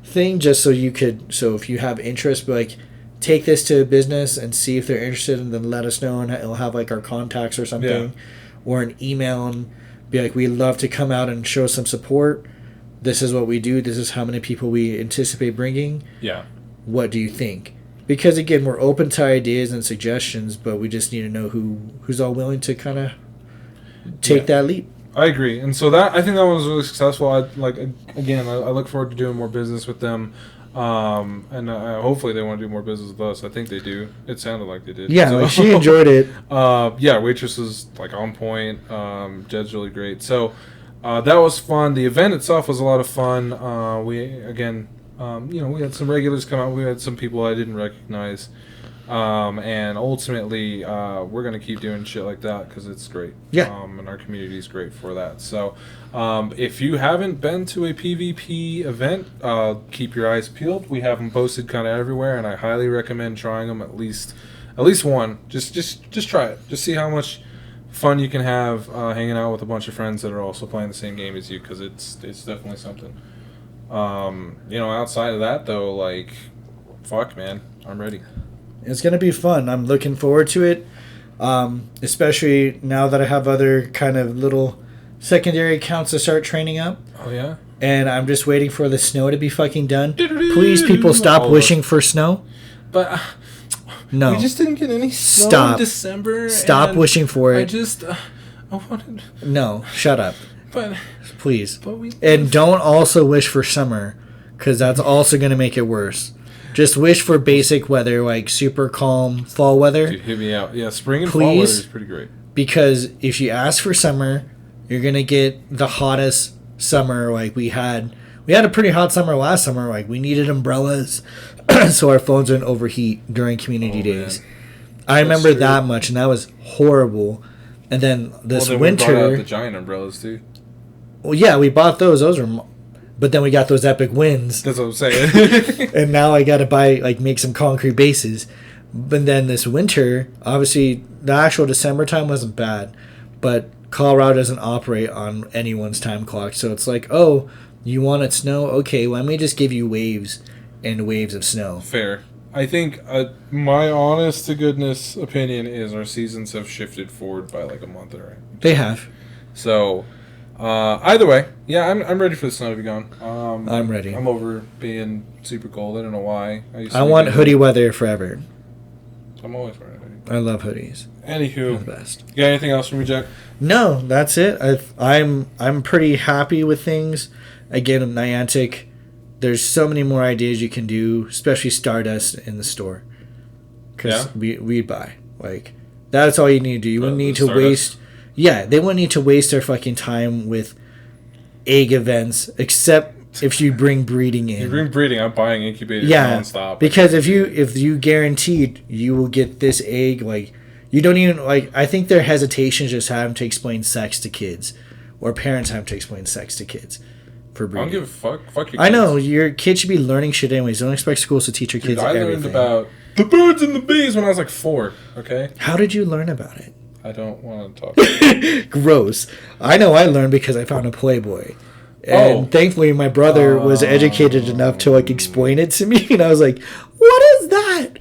thing just so if you have interest, be like, take this to a business and see if they're interested and then let us know and it'll have like our contacts or something or an email and be like, we'd love to come out and show some support. This is what we do. This is how many people we anticipate bringing. Yeah. What do you think? Because again, we're open to ideas and suggestions, but we just need to know who's all willing to kind of take that leap. I agree. And so I think that was really successful. I look forward to doing more business with them. And hopefully they want to do more business with us. I think they do. It sounded like they did. Yeah, so. like she enjoyed it. Yeah, Waitress was like on point. Jed's really great. So that was fun. The event itself was a lot of fun. We had some regulars come out. We had some people I didn't recognize. And ultimately, we're going to keep doing shit like that because it's great. Yeah. And our community is great for that. So, if you haven't been to a PvP event, keep your eyes peeled. We have them posted kind of everywhere, and I highly recommend trying them at least one. Just try it. Just see how much fun you can have hanging out with a bunch of friends that are also playing the same game as you, because it's definitely something. Outside of that though, like, fuck, man, I'm ready. It's going to be fun. I'm looking forward to it, especially now that I have other kind of little secondary accounts to start training up. Oh, yeah? And I'm just waiting for the snow to be fucking done. Please, people, stop wishing for snow. But no. We just didn't get any snow in December. Stop wishing for it. I wanted... No, shut up. But... Please. And don't also wish for summer, because that's also going to make it worse. Just wish for basic weather, like super calm fall weather. Dude, hit me out. Yeah, spring and fall weather is pretty great. Because if you ask for summer, you're going to get the hottest summer. Like we had a pretty hot summer last summer. Like we needed umbrellas so our phones didn't overheat during community days. Man. I remember that much, and that was horrible. And then this winter... we brought out the giant umbrellas, too. Well, yeah, we bought those. Those were... But then we got those epic wins. That's what I'm saying. And now I got to make some concrete bases. But then this winter, obviously, the actual December time wasn't bad. But Colorado doesn't operate on anyone's time clock. So it's like, oh, you wanted snow? Okay, let me just give you waves and waves of snow. Fair. I think my honest-to-goodness opinion is our seasons have shifted forward by like a month already. They have. So... either way, yeah, I'm ready for the snow to be gone. I'm ready. I'm over being super cold. I don't know why. I want hoodie weather forever. I'm always wearing a hoodie. I love hoodies. Anywho, the best. You got anything else from me, Jack? No, that's it. I'm pretty happy with things. Again, Niantic, there's so many more ideas you can do, especially Stardust in the store. Because we'd buy. Like, that's all you need to do. You wouldn't need to waste... Yeah, they wouldn't need to waste their fucking time with egg events, except if you bring breeding in. You bring breeding, I'm buying incubators nonstop. Because if you guaranteed you will get this egg, like, you don't even, like, I think their hesitation is just having to explain sex to kids, or parents have to explain sex to kids for breeding. I don't give a fuck. Fuck your kids. I know, your kids should be learning shit anyways. Don't expect schools to teach your kids everything. I learned about the birds and the bees when I was like 4, okay? How did you learn about it? I don't want to talk about it. Gross. I know I learned because I found a Playboy. And thankfully my brother was educated enough to like explain it to me. And I was like, what is that?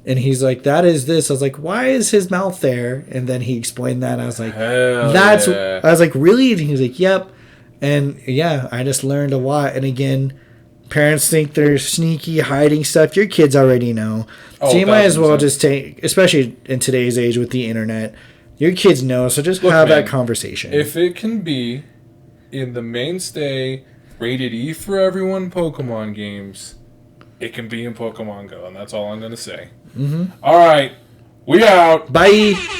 And he's like, that is this. I was like, why is his mouth there? And then he explained that. And I was like, I was like, really? And he's like, yep. And yeah, I just learned a lot. And again, parents think they're sneaky, hiding stuff. Your kids already know. So you might as well just take, especially in today's age with the internet, your kids know, so just have that conversation. If it can be in the mainstay, rated E for everyone Pokemon games, it can be in Pokemon Go, and that's all I'm going to say. Mm-hmm. All right, we out. Bye.